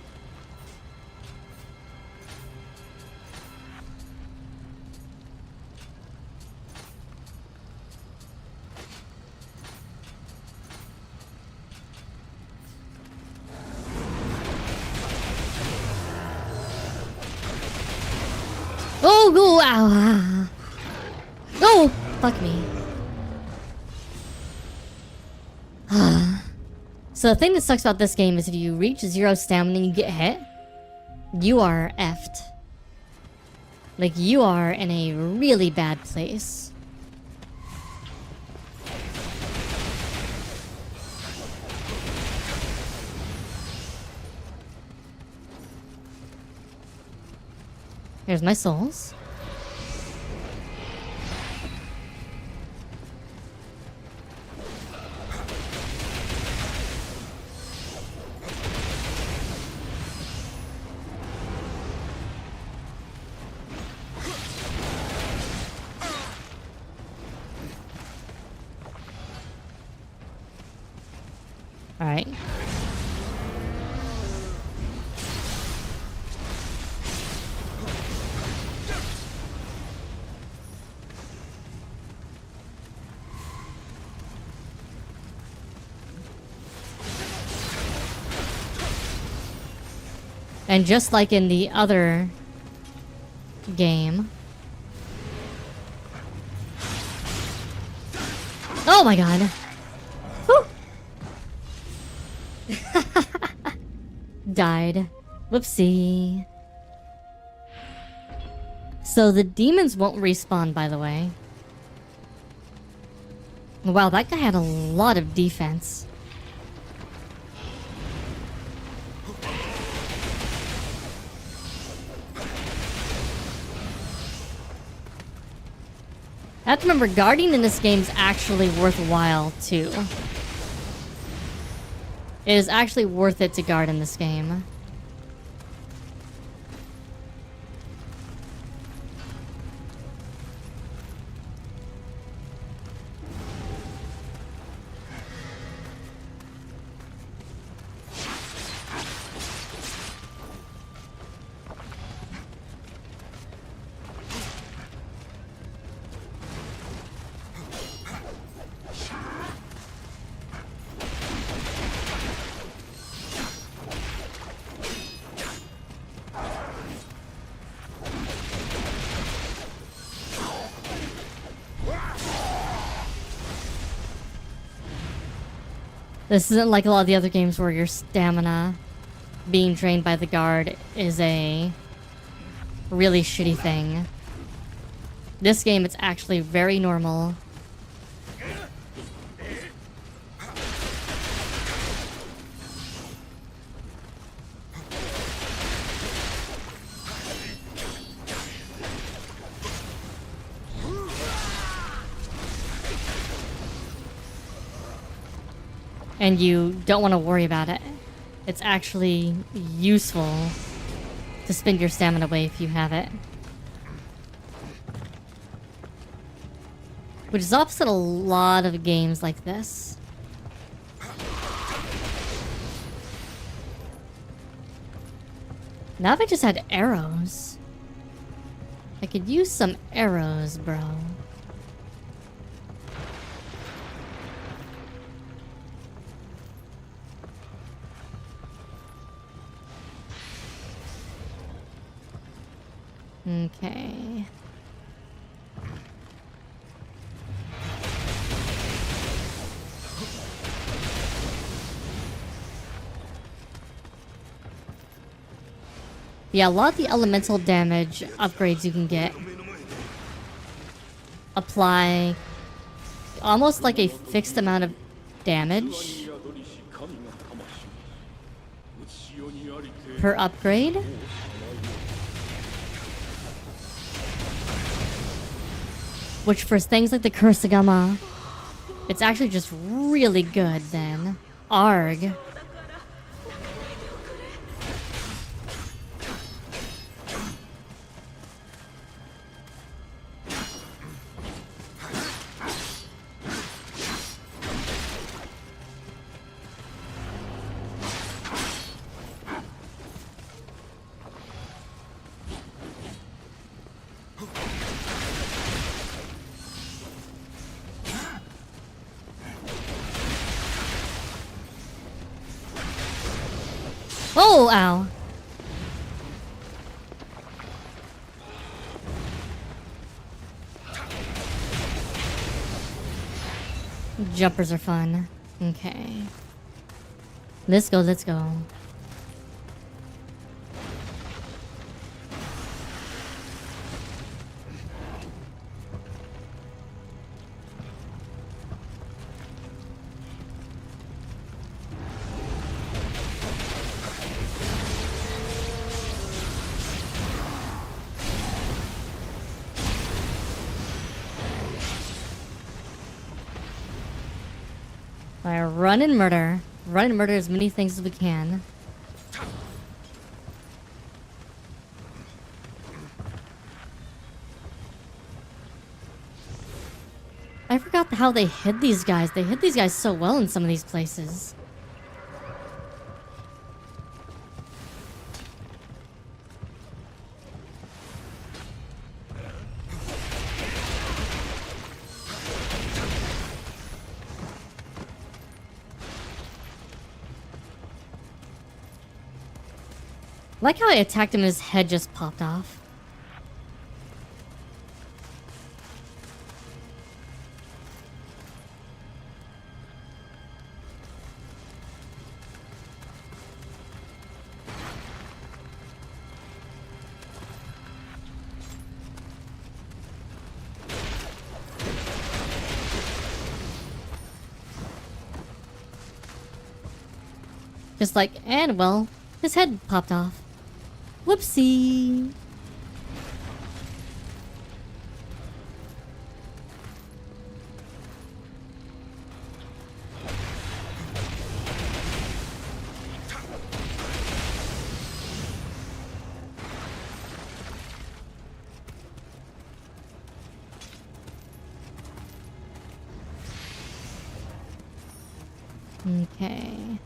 Oh, go! Ow! No! Fuck me. So the thing that sucks about this game is if you reach 0 stamina and you get hit, you are effed. Like, you are in a really bad place. Here's my souls. All right. And just like in the other game. Oh my god. Whew. Died. Whoopsie. So the demons won't respawn, by the way. Wow, that guy had a lot of defense. I have to remember, guarding in this game is actually worthwhile, too. It is actually worth it to guard in this game. This isn't like a lot of the other games where your stamina being drained by the guard is a really shitty thing. This game, it's actually very normal. And you don't want to worry about it. It's actually useful to spend your stamina away if you have it. Which is opposite a lot of games like this. Now if I just had arrows. I could use some arrows, bro. Okay. Yeah, a lot of the elemental damage upgrades you can get apply almost like a fixed amount of damage per upgrade. Which for things like the Kursagama, it's actually just really good then. Arg. Oh, ow. Jumpers are fun. Okay. Let's go, let's go. Run and murder. Run and murder as many things as we can. I forgot how they hid these guys. They hid these guys so well in some of these places. I like how I attacked him and his head just popped off. Just like, and well, his head popped off. Whoopsie. Okay.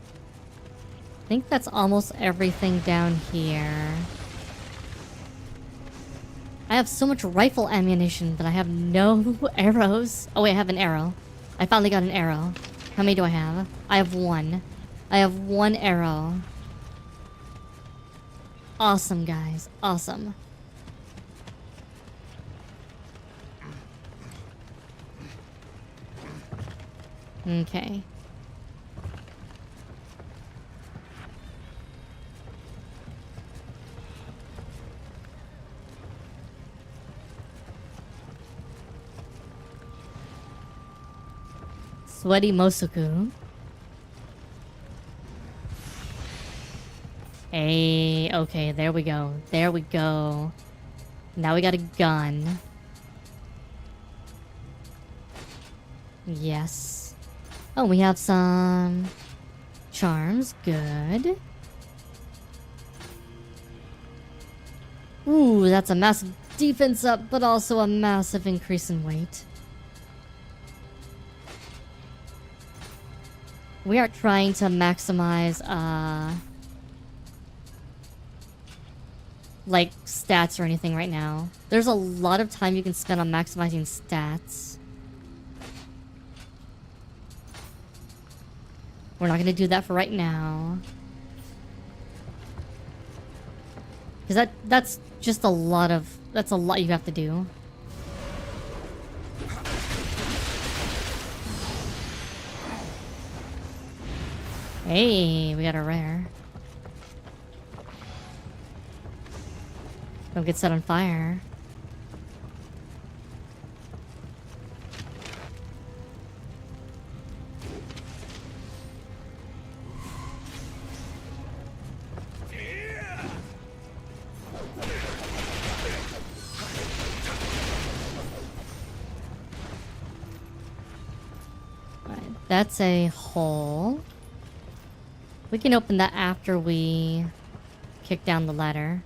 I think that's almost everything down here. I have so much rifle ammunition, but I have no arrows. Oh wait, I have an arrow. I finally got an arrow. How many do I have? I have one. I have one arrow. Awesome, guys. Awesome. Okay. Sweaty Mosuku. Hey, okay, there we go. There we go. Now we got a gun. Yes. Oh, we have some charms. Good. Ooh, that's a massive defense up, but also a massive increase in weight. We are trying to maximize, like, stats or anything right now. There's a lot of time you can spend on maximizing stats. We're not gonna do that for right now. Because that's just a lot of... That's a lot you have to do. Hey, we got a rare. Don't get set on fire. Alright, that's a hole. We can open that after we kick down the ladder.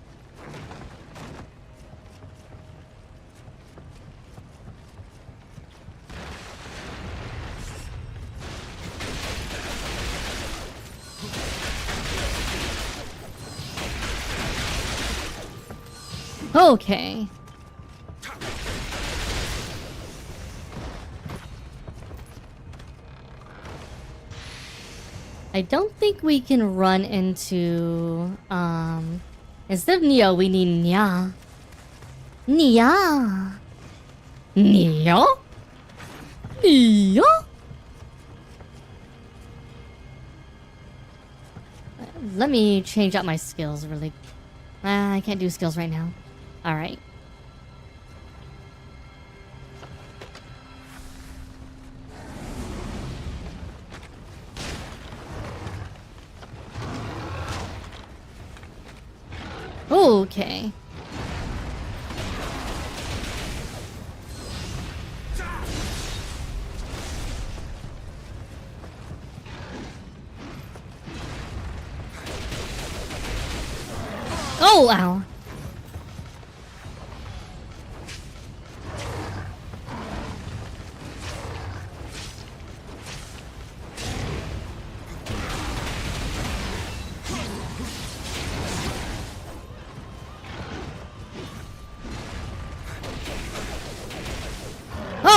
Okay. I don't think we can run into, instead of Nioh, we need Nya. Nya. Nioh? Nioh? Let me change out my skills really. I can't do skills right now. Alright. Okay. Oh, ow.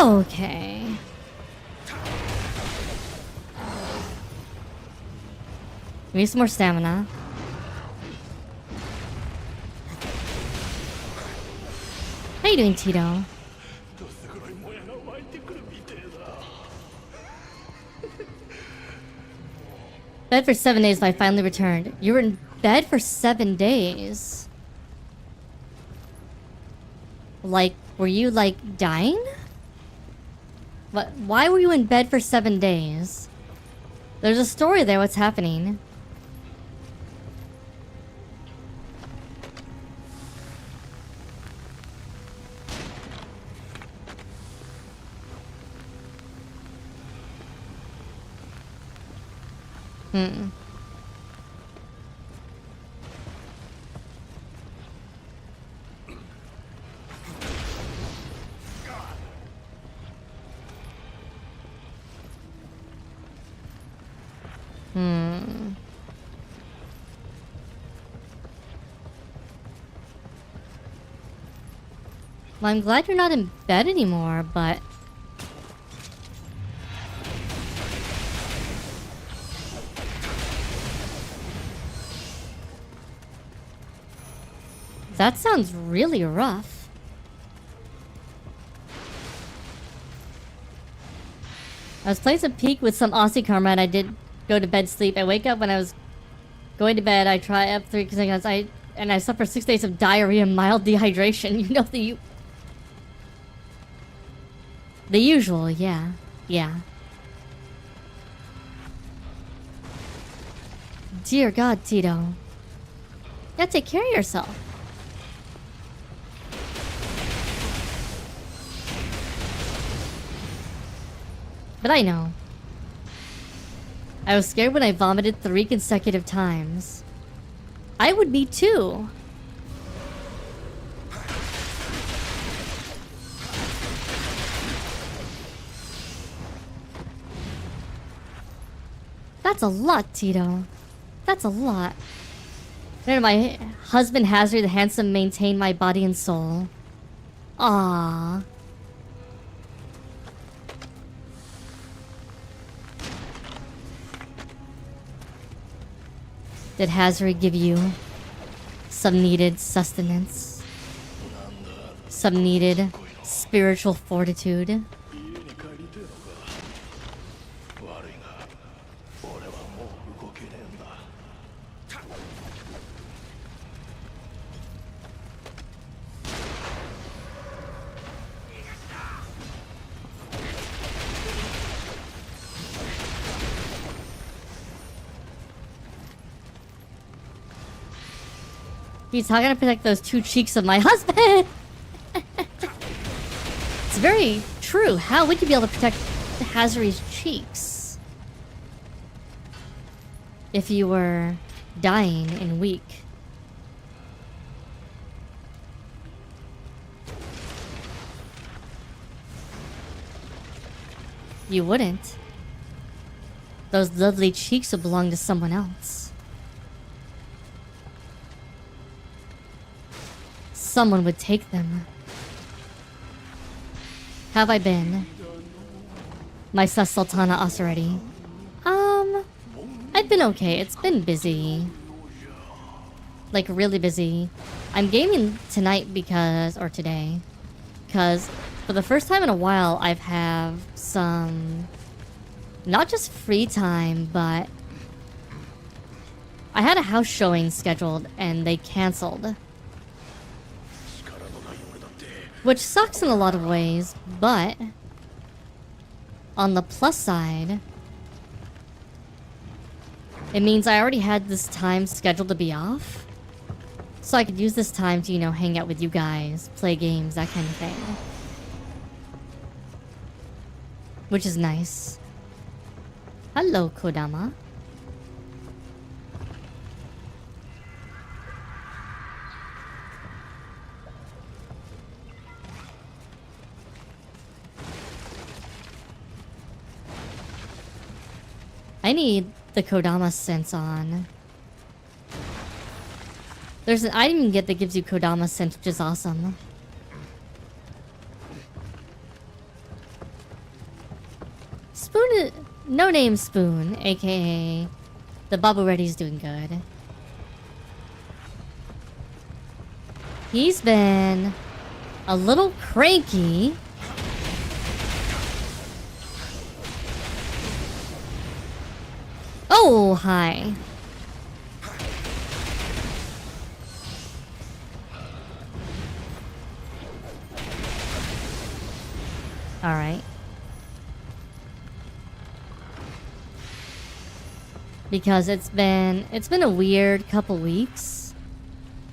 Okay. We need some more stamina. How you doing, Tito? Bed for 7 days, but I finally returned. You were in bed for 7 days. Like, were you, like, dying? What? Why were you in bed for 7 days? There's a story there. What's happening? Hmm. Well, I'm glad you're not in bed anymore, but... That sounds really rough. I was playing some Peak with some Aussie karma and I did go to bed sleep. I wake up when I was going to bed. I try up 3 seconds. I suffer 6 days of diarrhea and mild dehydration. You know the usual, yeah. Yeah. Dear God, Tito. You gotta take care of yourself. But I know. I was scared when I vomited 3 consecutive times. I would be too. That's a lot, Tito. That's a lot. And my husband Hazard the Handsome maintain my body and soul. Ah. Did Hazard give you some needed sustenance? Some needed spiritual fortitude? 家に帰りてえのか。悪いが、俺はもう動けねえんだ。He's not gonna protect those 2 cheeks of my husband! It's very true. How would you be able to protect Hazard's cheeks? If you were dying and weak. You wouldn't. Those lovely cheeks would belong to someone else. Someone would take them. Have I been? My sus Sultana AsuReDi. I've been okay. It's been busy. Like, really busy. I'm gaming tonight because... or today. Because for the first time in a while, I've have some... not just free time, but... I had a house showing scheduled, and they cancelled. Which sucks in a lot of ways, but... on the plus side... it means I already had this time scheduled to be off. So I could use this time to, you know, hang out with you guys, play games, that kind of thing. Which is nice. Hello, Kodama. I need the Kodama sense on. There's an item you can get that gives you Kodama sense, which is awesome. Spoon, no name Spoon, aka the Babu Reddy's doing good. He's been a little cranky. Oh, hi. All right. Because it's been a weird couple weeks.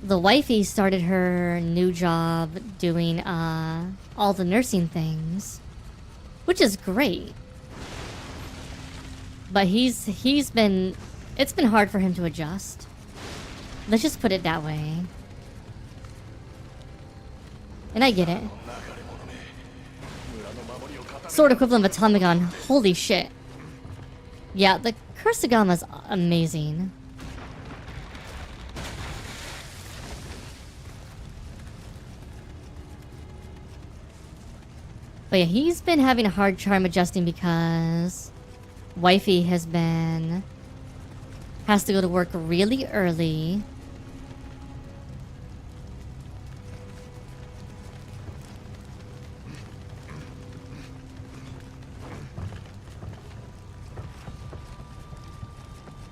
The wifey started her new job doing all the nursing things, which is great. But it's been hard for him to adjust. Let's just put it that way. And I get it. Sword equivalent of a Tommy gun. Holy shit. Yeah, the Kursagama's amazing. But yeah, he's been having a hard time adjusting because wifey has to go to work really early.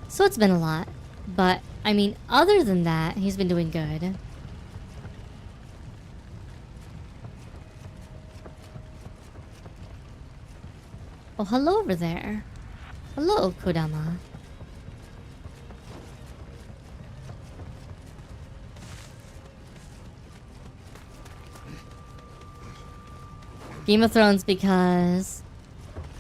So it's been a lot. But, I mean, other than that, he's been doing good. Oh, hello over there. Hello, Kodama. Game of Thrones because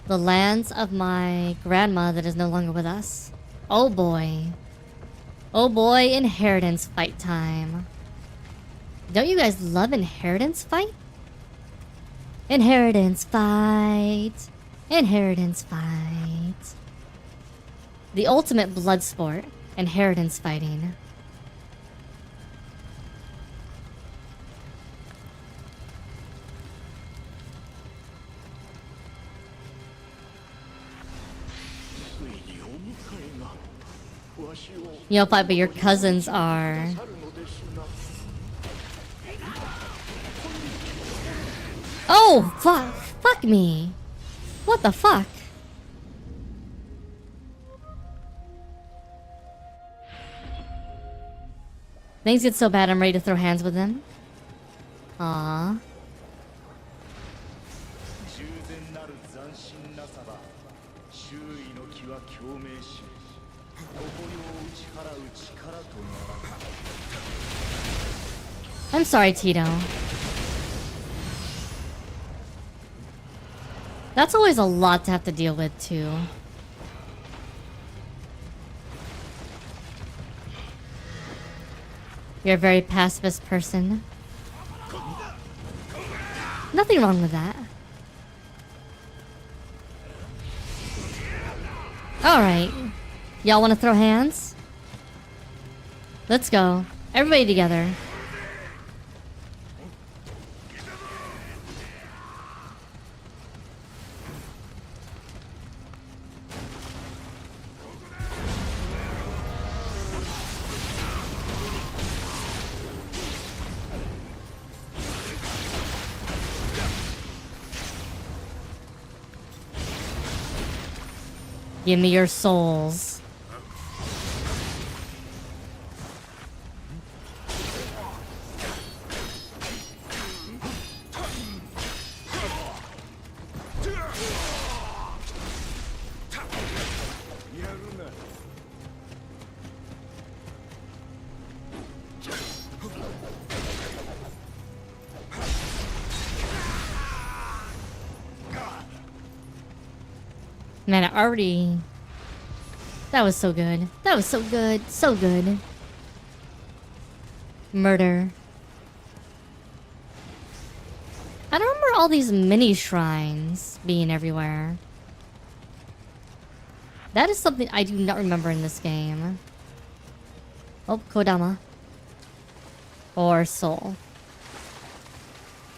the lands of my grandma that is no longer with us. Oh boy. Oh boy, inheritance fight time. Don't you guys love inheritance fight? Inheritance fight. Inheritance fight. The ultimate blood sport. Inheritance fighting. Yo, fight, but your cousins are... Oh, fuck me. What the fuck? Things get so bad I'm ready to throw hands with them. Aww. I'm sorry, Tito. That's always a lot to have to deal with, too. You're a very pacifist person. Nothing wrong with that. Alright. Y'all wanna throw hands? Let's go. Everybody together. Give me your souls. Man, I already... That was so good. That was so good. So good. Murder. I don't remember all these mini shrines being everywhere. That is something I do not remember in this game. Oh, Kodama. Or soul.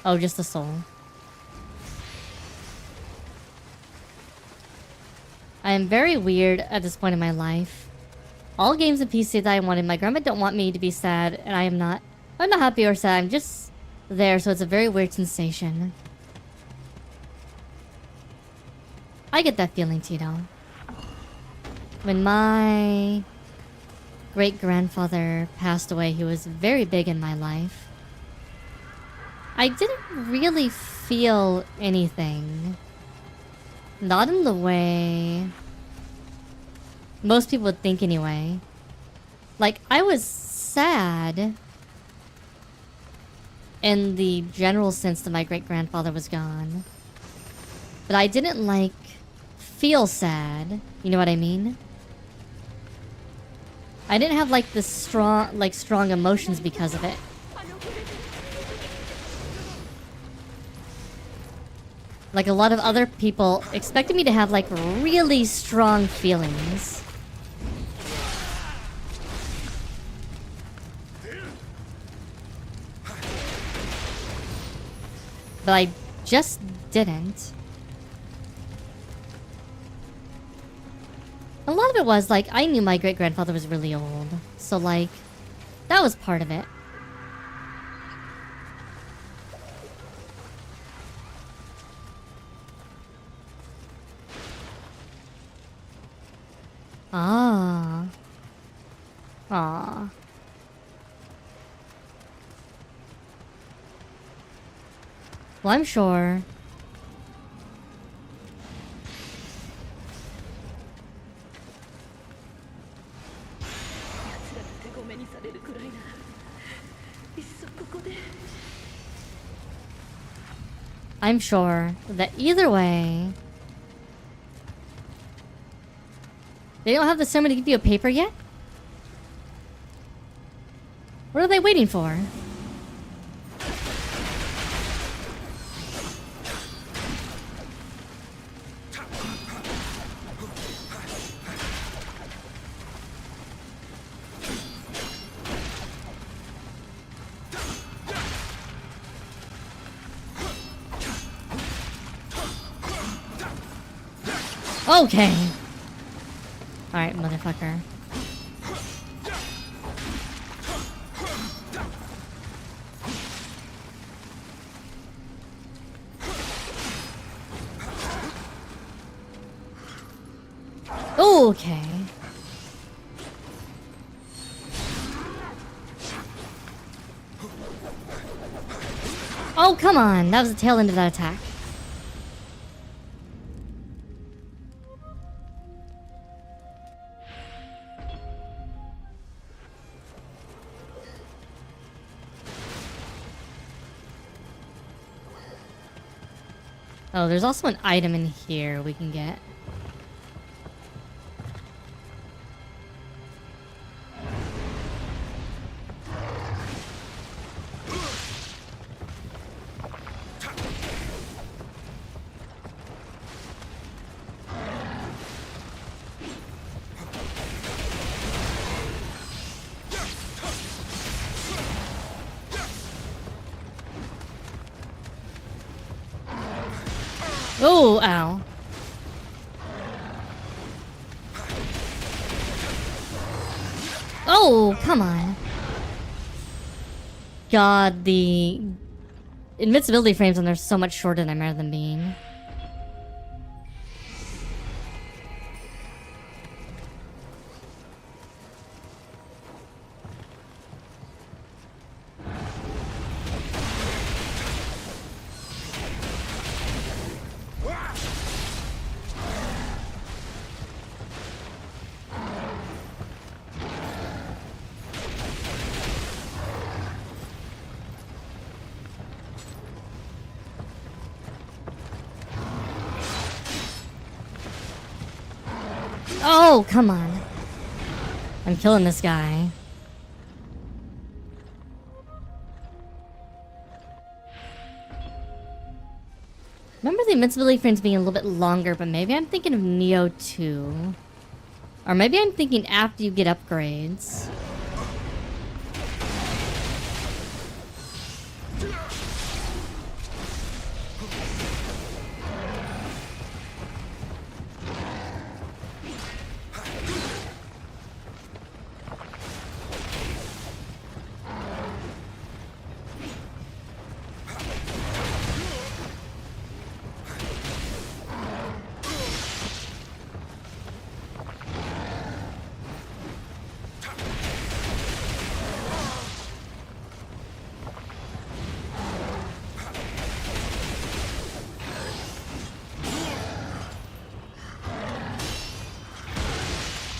Oh, just the soul. I am very weird at this point in my life. All games and PC that I wanted, my grandma don't want me to be sad, and I'm not happy or sad. I'm just there, so it's a very weird sensation. I get that feeling, Tito. When my great-grandfather passed away, he was very big in my life. I didn't really feel anything. Not in the way most people would think anyway. Like, I was sad in the general sense that my great-grandfather was gone. But I didn't, like, feel sad. You know what I mean? I didn't have, like, the strong emotions because of it. Like a lot of other people expected me to have like really strong feelings. But I just didn't. A lot of it was like I knew my great-grandfather was really old. So like that was part of it. Ah. Ah. Well, I'm sure. I'm sure that either way... They don't have the ceremony to give you a paper yet? What are they waiting for? Okay. Alright, motherfucker. Okay. Oh, come on. That was the tail end of that attack. Oh, there's also an item in here we can get. Oh, ow. Oh, come on. God, the invincibility frames on there are so much shorter than I remember them being. Oh, come on. I'm killing this guy. Remember the invincibility frames being a little bit longer, but maybe I'm thinking of Nioh 2. Or maybe I'm thinking after you get upgrades.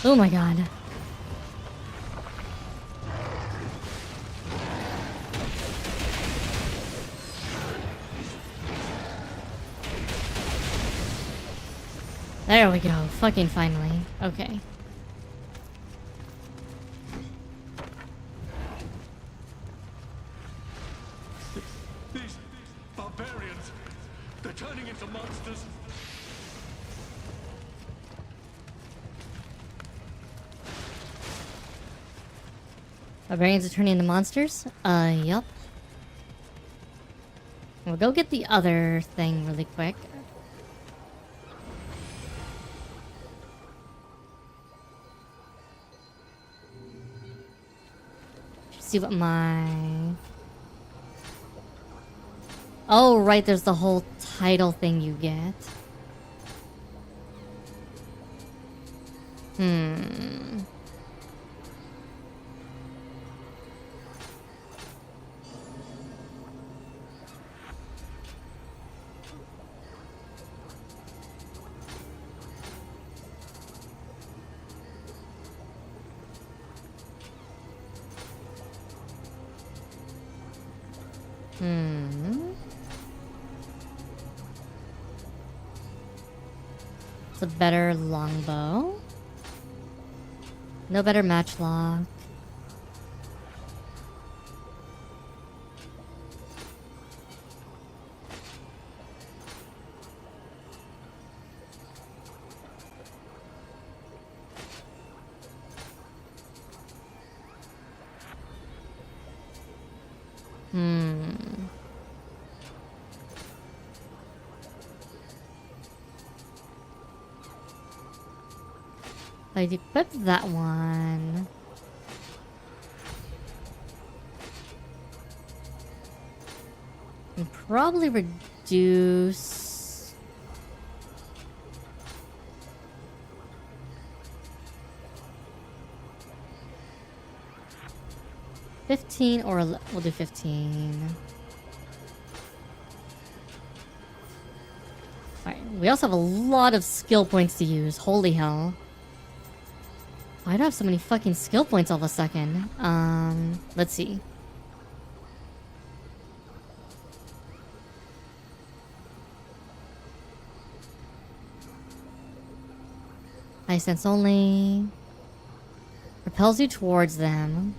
Oh my god. There we go. Fucking finally. Okay. These barbarians, they're turning into monsters. Barbarians are turning into monsters? Yup. We'll go get the other thing really quick. See what my... Oh, right, there's the whole title thing you get. It's a better longbow. No better matchlock. I'd equip that one. And probably reduce... $15 or we'll do 15. Alright, we also have a lot of skill points to use. Holy hell. Why do I have so many fucking skill points all of a second? Let's see. High stance only. Propels you towards them.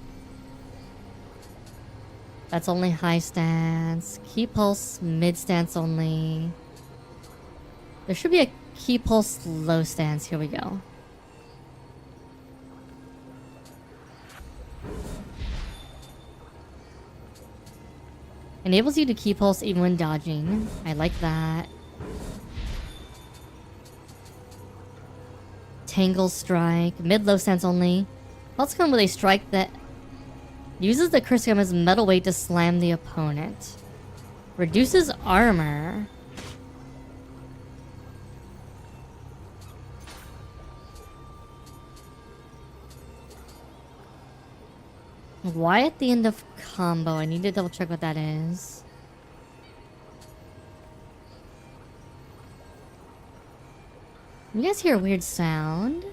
That's only high stance. Key pulse, mid stance only. There should be a key pulse low stance. Here we go. Enables you to key pulse even when dodging. I like that. Tangle strike. Mid-low stance only. Let's come with a strike that uses the curse gem as metal weight to slam the opponent. Reduces armor. Why at the end of combo? I need to double check what that is. You guys hear a weird sound?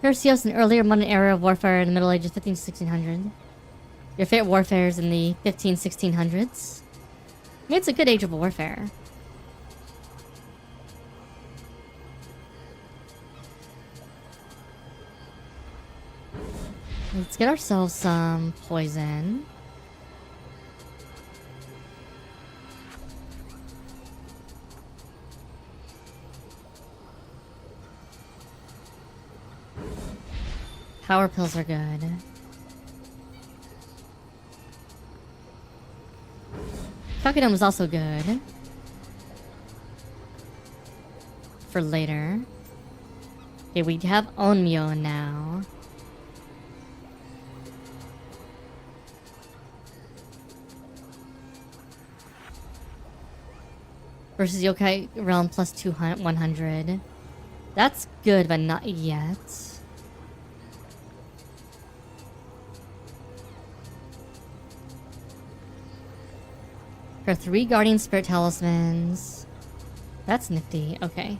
Perseus, an earlier modern era of warfare in the Middle Ages, 15 to 1600. Your favorite warfares in the 1600s. I mean, it's a good age of warfare. Let's get ourselves some poison. Power pills are good. Kakadon was also good. For later. Okay, we have Onmyo now. Versus Yokai Realm plus 100. That's good, but not yet. For 3 Guardian Spirit Talismans. That's nifty. Okay.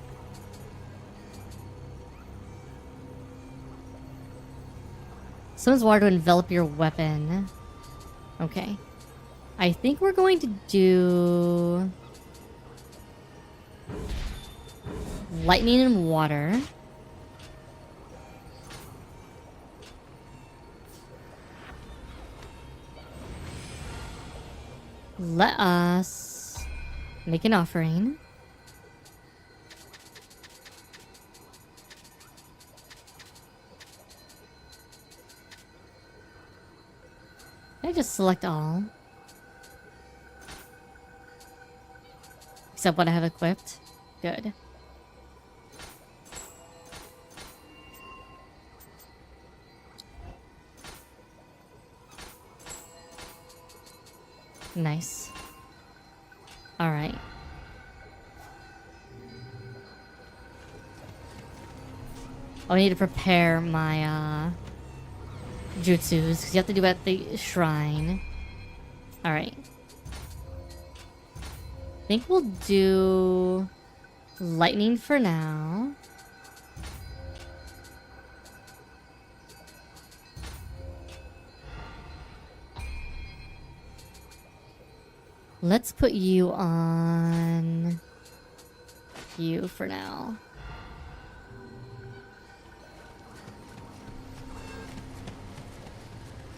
Summons water to envelop your weapon. Okay. I think we're going to do... lightning and water. Let us make an offering. I just select all. Except what I have equipped. Good. Nice. Alright. I need to prepare my jutsus, because you have to do it at the shrine. Alright. think we'll do lightning for now. Let's put you on you for now.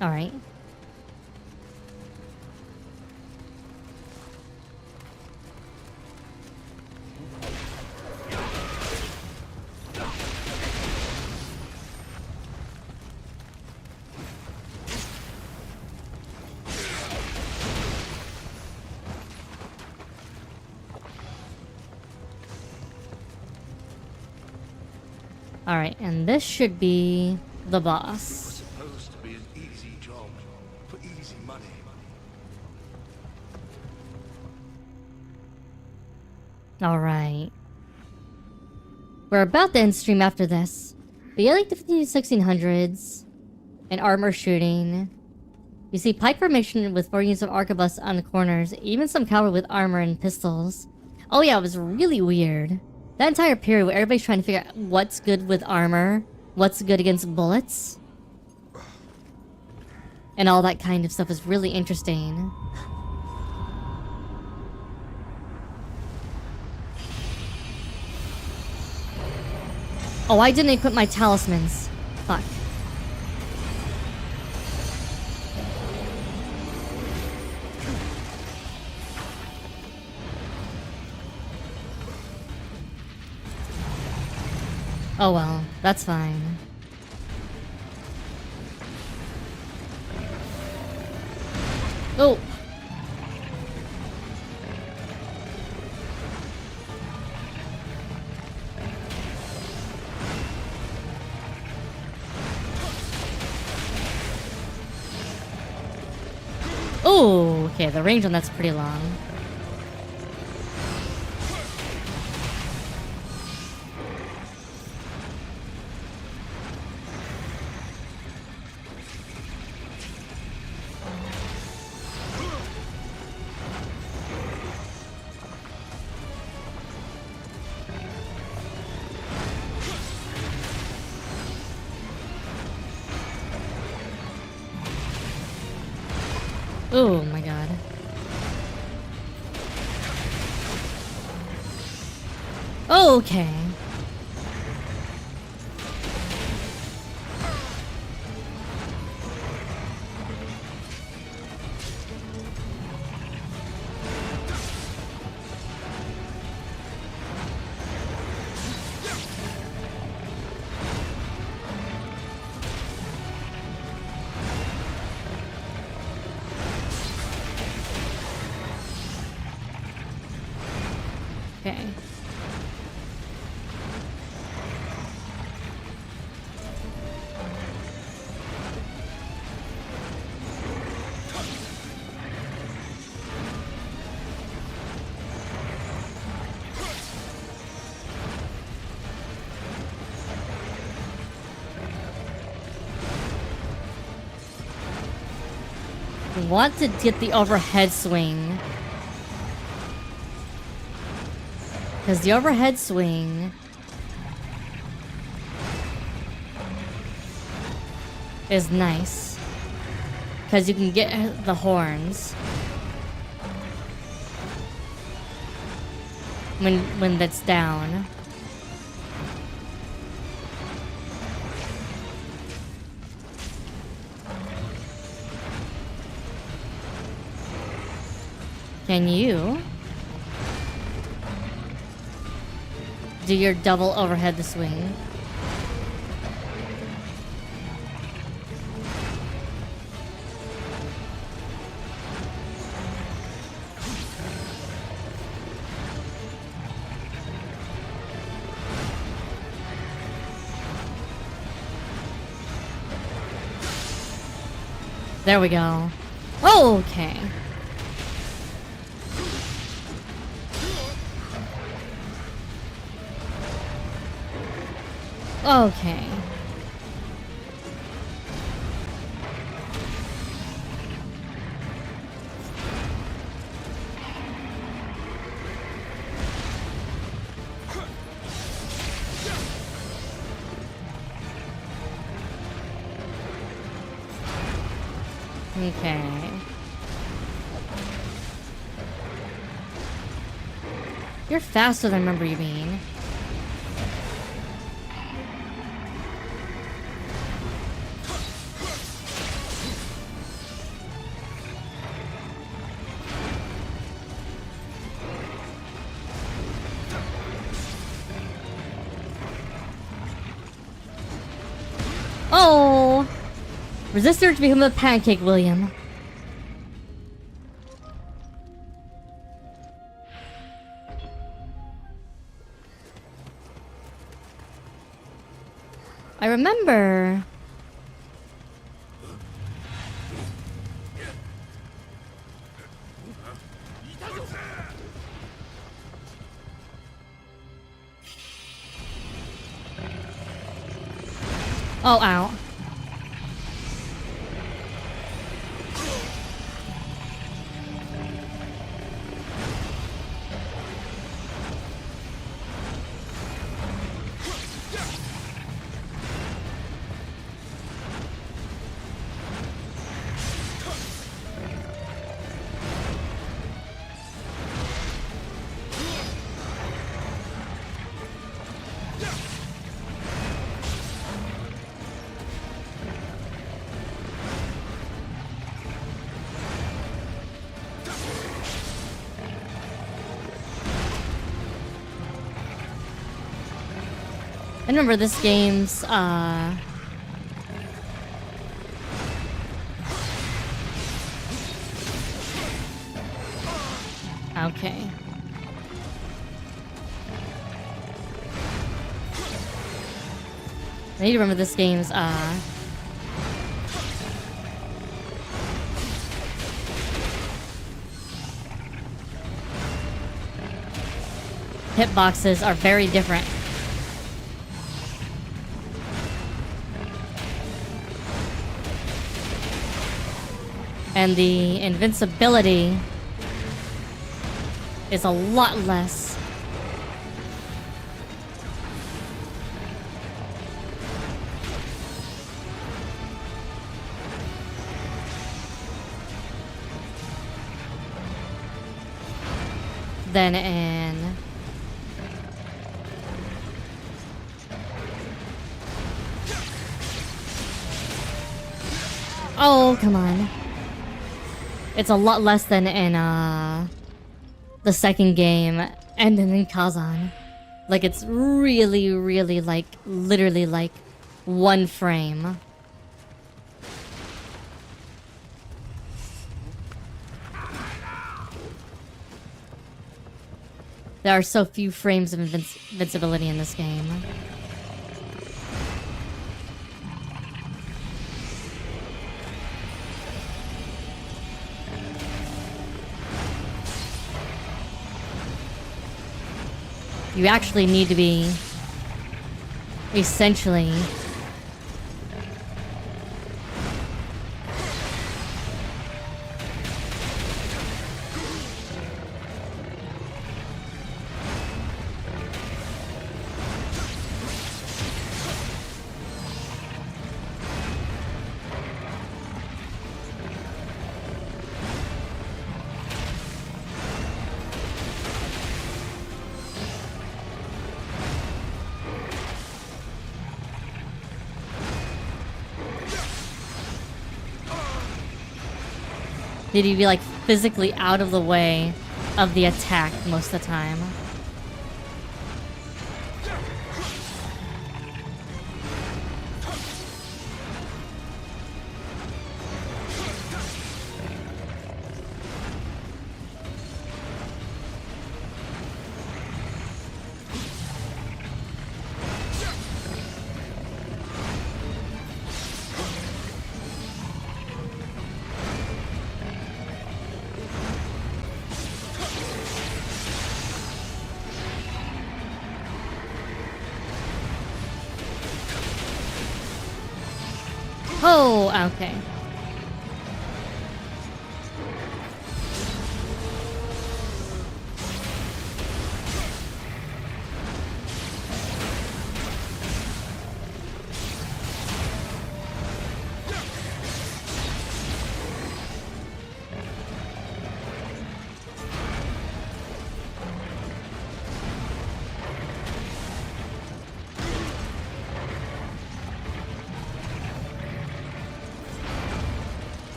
All right. All right, and this should be the boss. Supposed to be an easy job for easy money. All right. We're about to end stream after this. But yeah, like the 1600s and armor shooting. You see pike formation with 4 units of arquebus on the corners, even some cavalry with armor and pistols. Oh yeah, it was really weird. That entire period where everybody's trying to figure out what's good with armor, what's good against bullets, and all that kind of stuff is really interesting. Oh, I didn't equip my talismans. Fuck. Oh well, that's fine. Oh! Oh, okay, the range on that's pretty long. Oh my god. Okay. Okay. Want to get the overhead swing. Because the overhead swing is nice. Because you can get the horns when that's down. Can you do your double overhead the swing? There we go. Oh, okay. Okay. Okay. You're faster than I remember you being. Oh! Resist urge to become a pancake, William. I remember. Oh, ow. I remember this game's, okay. I need to remember this game's, hitboxes are very different. And the invincibility is a lot less. Than in oh, come on. It's a lot less than in the second game and then in Kazan. Like it's really, really like literally like one frame. There are so few frames of invincibility in this game. You actually need to be essentially need to be like physically out of the way of the attack most of the time. Oh, okay.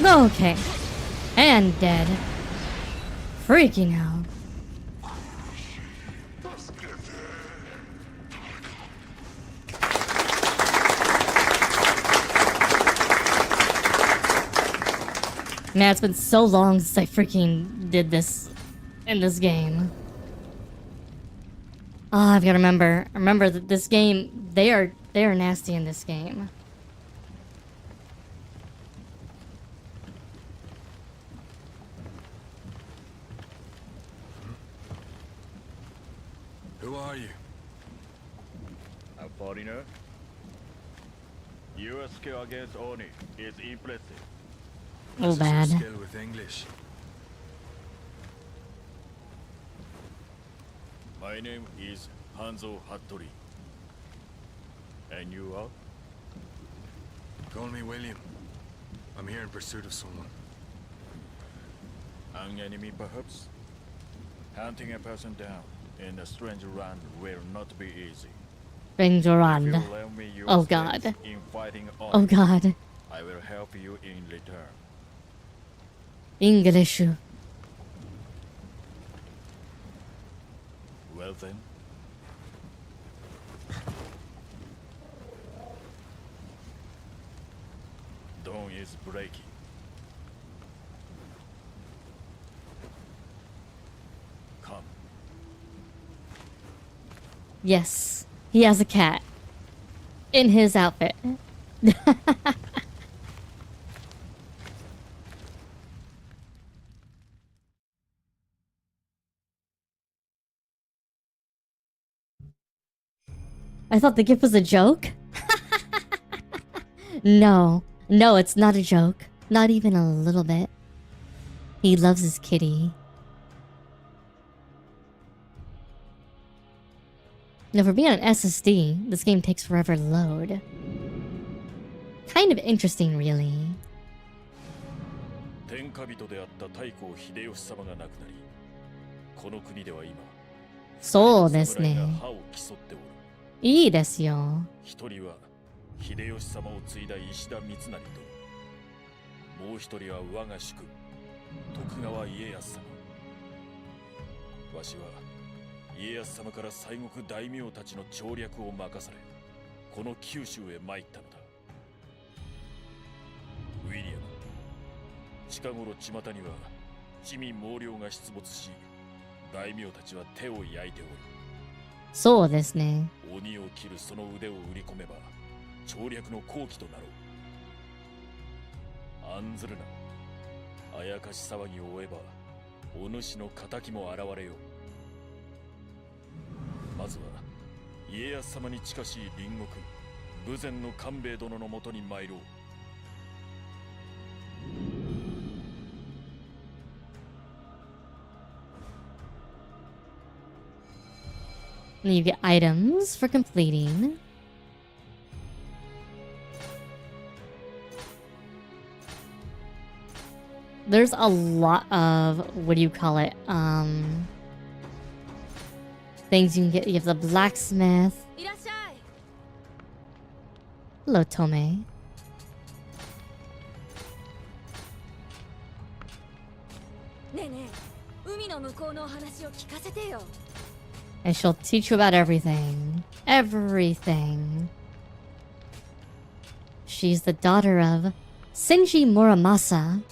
Okay. And dead. Freaking hell. Man, it's been so long since I freaking did this in this game. Oh, I've got to remember that this game, they are nasty in this game. Who are you? A foreigner? Your skill against Oni is impressive. Oh, What's your bad. skill with English? My name is Hanzo Hattori. And you are? Call me William. I'm here in pursuit of someone. An enemy perhaps? Hunting a person down in a strange land will not be easy. Bring If you Joran. lend me your Oh, skills God. in fighting Oh Oni, god. I will help you in return. English. Well then. Dawn is breaking. Come. Yes, he has a cat. In his outfit. I thought the gift was a joke? No. No, it's not a joke. Not even a little bit. He loves his kitty. Now, for being on SSD, this game takes forever to load. Kind of interesting, really. 天下人であった太閤秀吉様が亡くなり、この国では今、そうです侍がね。歯を競っておる。いいですよ。一人は秀吉様を継いだ石田三成と、もう一人は我が主君、徳川家康様。わしは家康様から西国大名たちの調略を任され、この九州へ参ったのだ。ウィリアム、近頃巷には地味猛量が出没し、大名たちは手を焼いておる。そうですね。鬼を切るその腕を売り込めば調略の好機となろう。案ずるな。あやかし騒ぎを追えばお主の仇も現れよう。まずは家康様に近しい隣国豊前の官兵衛殿のもとに参ろう。And you get items for completing. There's a lot of, what do you call it? Things you can get. You have the blacksmith. Hello, Tome. And she'll teach you about everything. Everything. She's the daughter of Shinji Muramasa.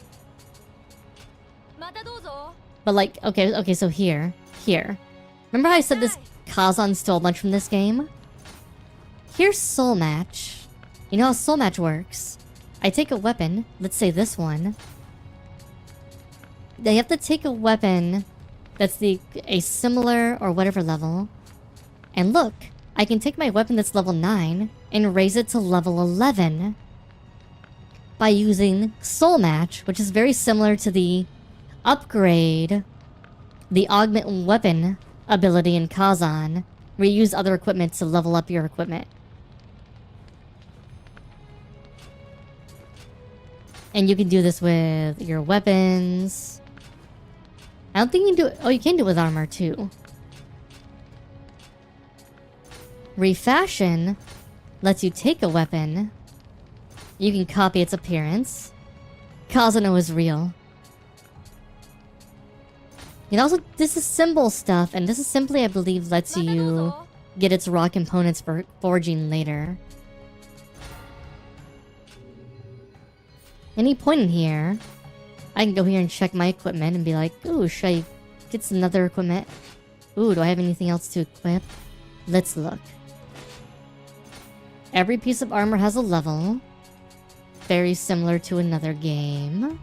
But like, okay, so here. Remember how I said this Kazan stole a bunch from this game? Here's Soul Match. You know how Soul Match works. I take a weapon, let's say this one. They have to take a weapon that's a similar or whatever level. And look, I can take my weapon that's level 9 and raise it to level 11 by using Soul Match, which is very similar to the upgrade, the augment weapon ability in Kazan, where you use other equipment to level up your equipment. And you can do this with your weapons. I don't think you can do it. Oh, you can do it with armor too. Refashion lets you take a weapon. You can copy its appearance. Kazano is real. You can also disassemble stuff, and this is simply, I believe, lets you get its raw components for forging later. Any point in here, I can go here and check my equipment and be like, ooh, should I get some other equipment? Ooh, do I have anything else to equip? Let's look. Every piece of armor has a level. Very similar to another game.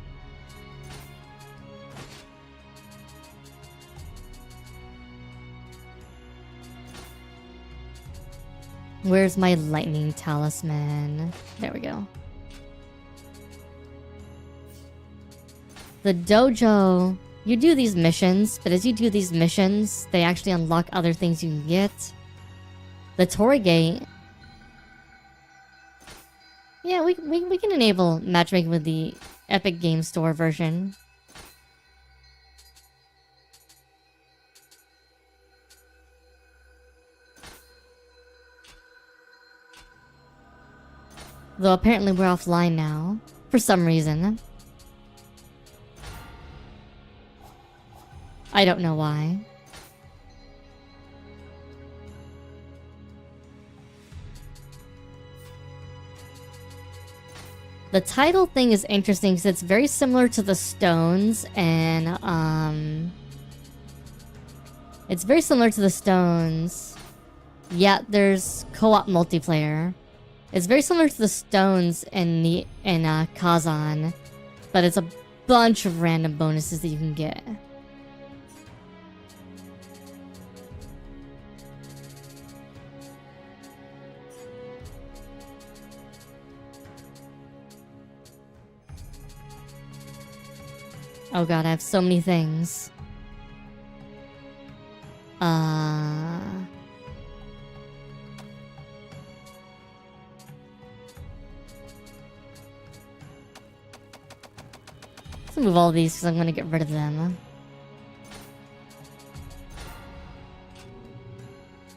Where's my lightning talisman? There we go. The dojo, you do these missions, but as you do these missions, they actually unlock other things you can get. The Torii Gate. Yeah, we can enable matchmaking with the Epic Game Store version. Though apparently we're offline now, for some reason. I don't know why. The title thing is interesting because it's very similar to the stones, and it's very similar to the stones. Yeah, there's co-op multiplayer. It's very similar to the stones in Kazan, but it's a bunch of random bonuses that you can get. Oh god, I have so many things. Let's move all these because I'm gonna get rid of them.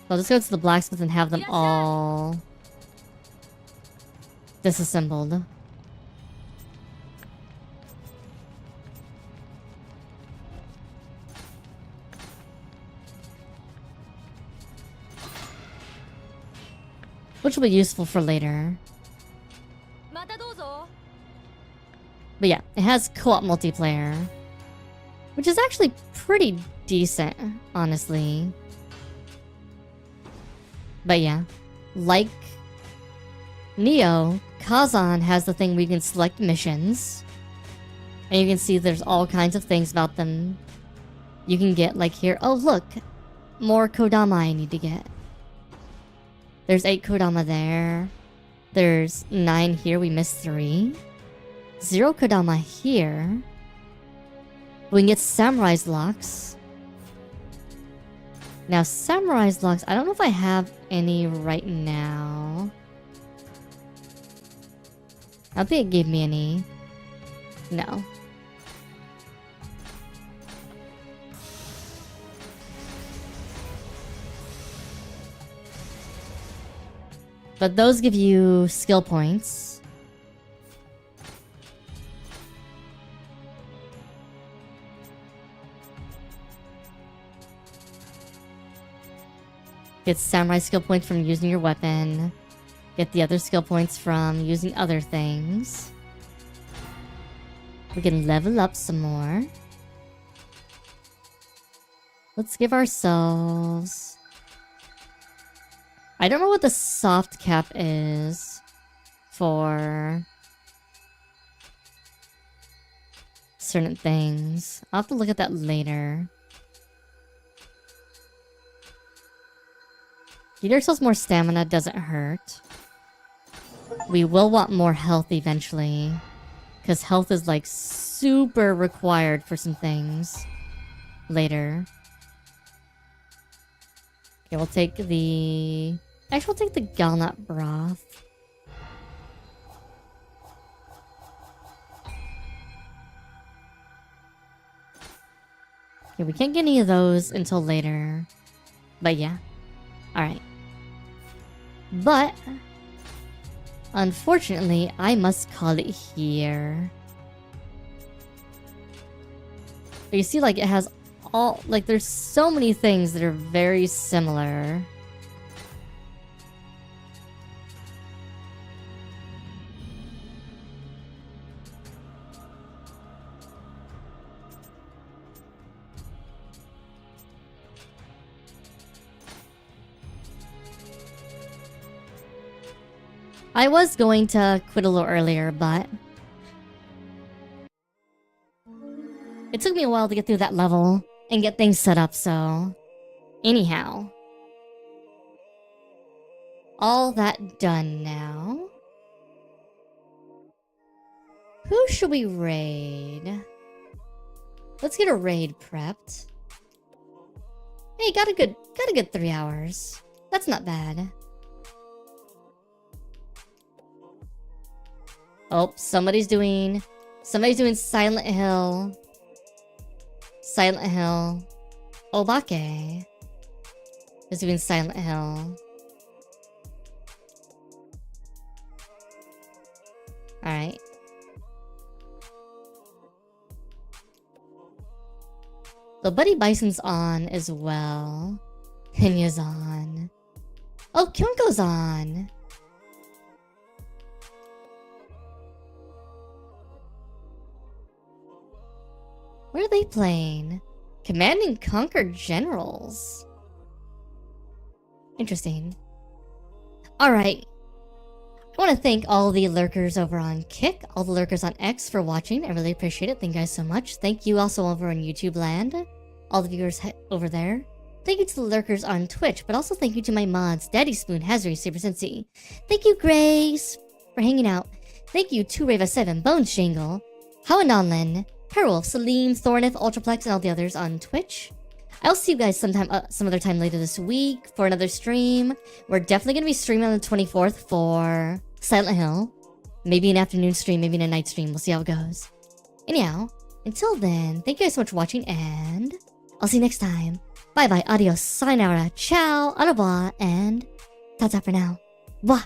I'll just go to the blacksmith and have them all disassembled. Which will be useful for later. But yeah, it has co-op multiplayer, which is actually pretty decent, honestly. But yeah, like Nioh, Kazan has the thing where you can select missions. And you can see there's all kinds of things about them you can get, like here. Oh look, more Kodama I need to get. There's 8 Kodama there. There's 9 here, we missed 3. 0 Kodama here. We can get Samurai's locks. Now Samurai's locks, I don't know if I have any right now. I don't think it gave me any. No. But those give you skill points. Get samurai skill points from using your weapon. Get the other skill points from using other things. We can level up some more. Let's give ourselves... I don't know what the soft cap is for certain things. I'll have to look at that later. Give ourselves more stamina, doesn't hurt. We will want more health eventually, because health is like super required for some things later. Okay, we'll take the... Actually, we'll take the Galnut broth. Okay, we can't get any of those until later. But yeah. Alright. But... unfortunately, I must call it here. But you see, like, it has all, like, there's so many things that are very similar. I was going to quit a little earlier, but it took me a while to get through that level and get things set up, so anyhow. All that done now. Who should we raid? Let's get a raid prepped. Hey, got a good 3 hours. That's not bad. Oh, somebody's doing Silent Hill. Silent Hill. Obake is doing Silent Hill. Alright. So Buddy Bison's on as well. Pinya's on. Oh, Kyunko's on. What are they playing? Command and Conquer Generals. Interesting. Alright. I want to thank all the lurkers over on Kick, all the lurkers on X for watching. I really appreciate it. Thank you guys so much. Thank you also over on YouTube land. All the viewers over there. Thank you to the lurkers on Twitch, but also thank you to my mods, Daddy Spoon, Hazri, Super Cincy. Thank you, Grace, for hanging out. Thank you to Rava7, Bones Jangle, Howanonlin, Perwolf, Salim, Thornith, Ultraplex, and all the others on Twitch. I'll see you guys some other time later this week for another stream. We're definitely going to be streaming on the 24th for Silent Hill. Maybe an afternoon stream, maybe a night stream. We'll see how it goes. Anyhow, until then, thank you guys so much for watching, and I'll see you next time. Bye bye, adios, sayonara, ciao, au revoir, and ta-ta for now. Bye.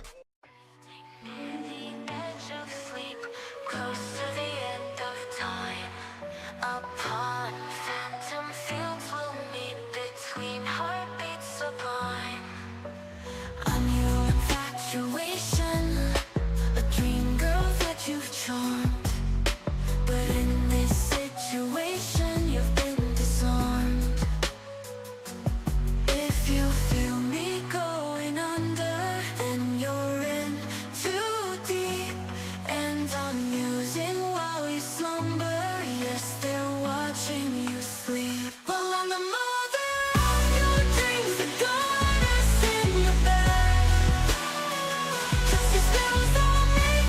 Still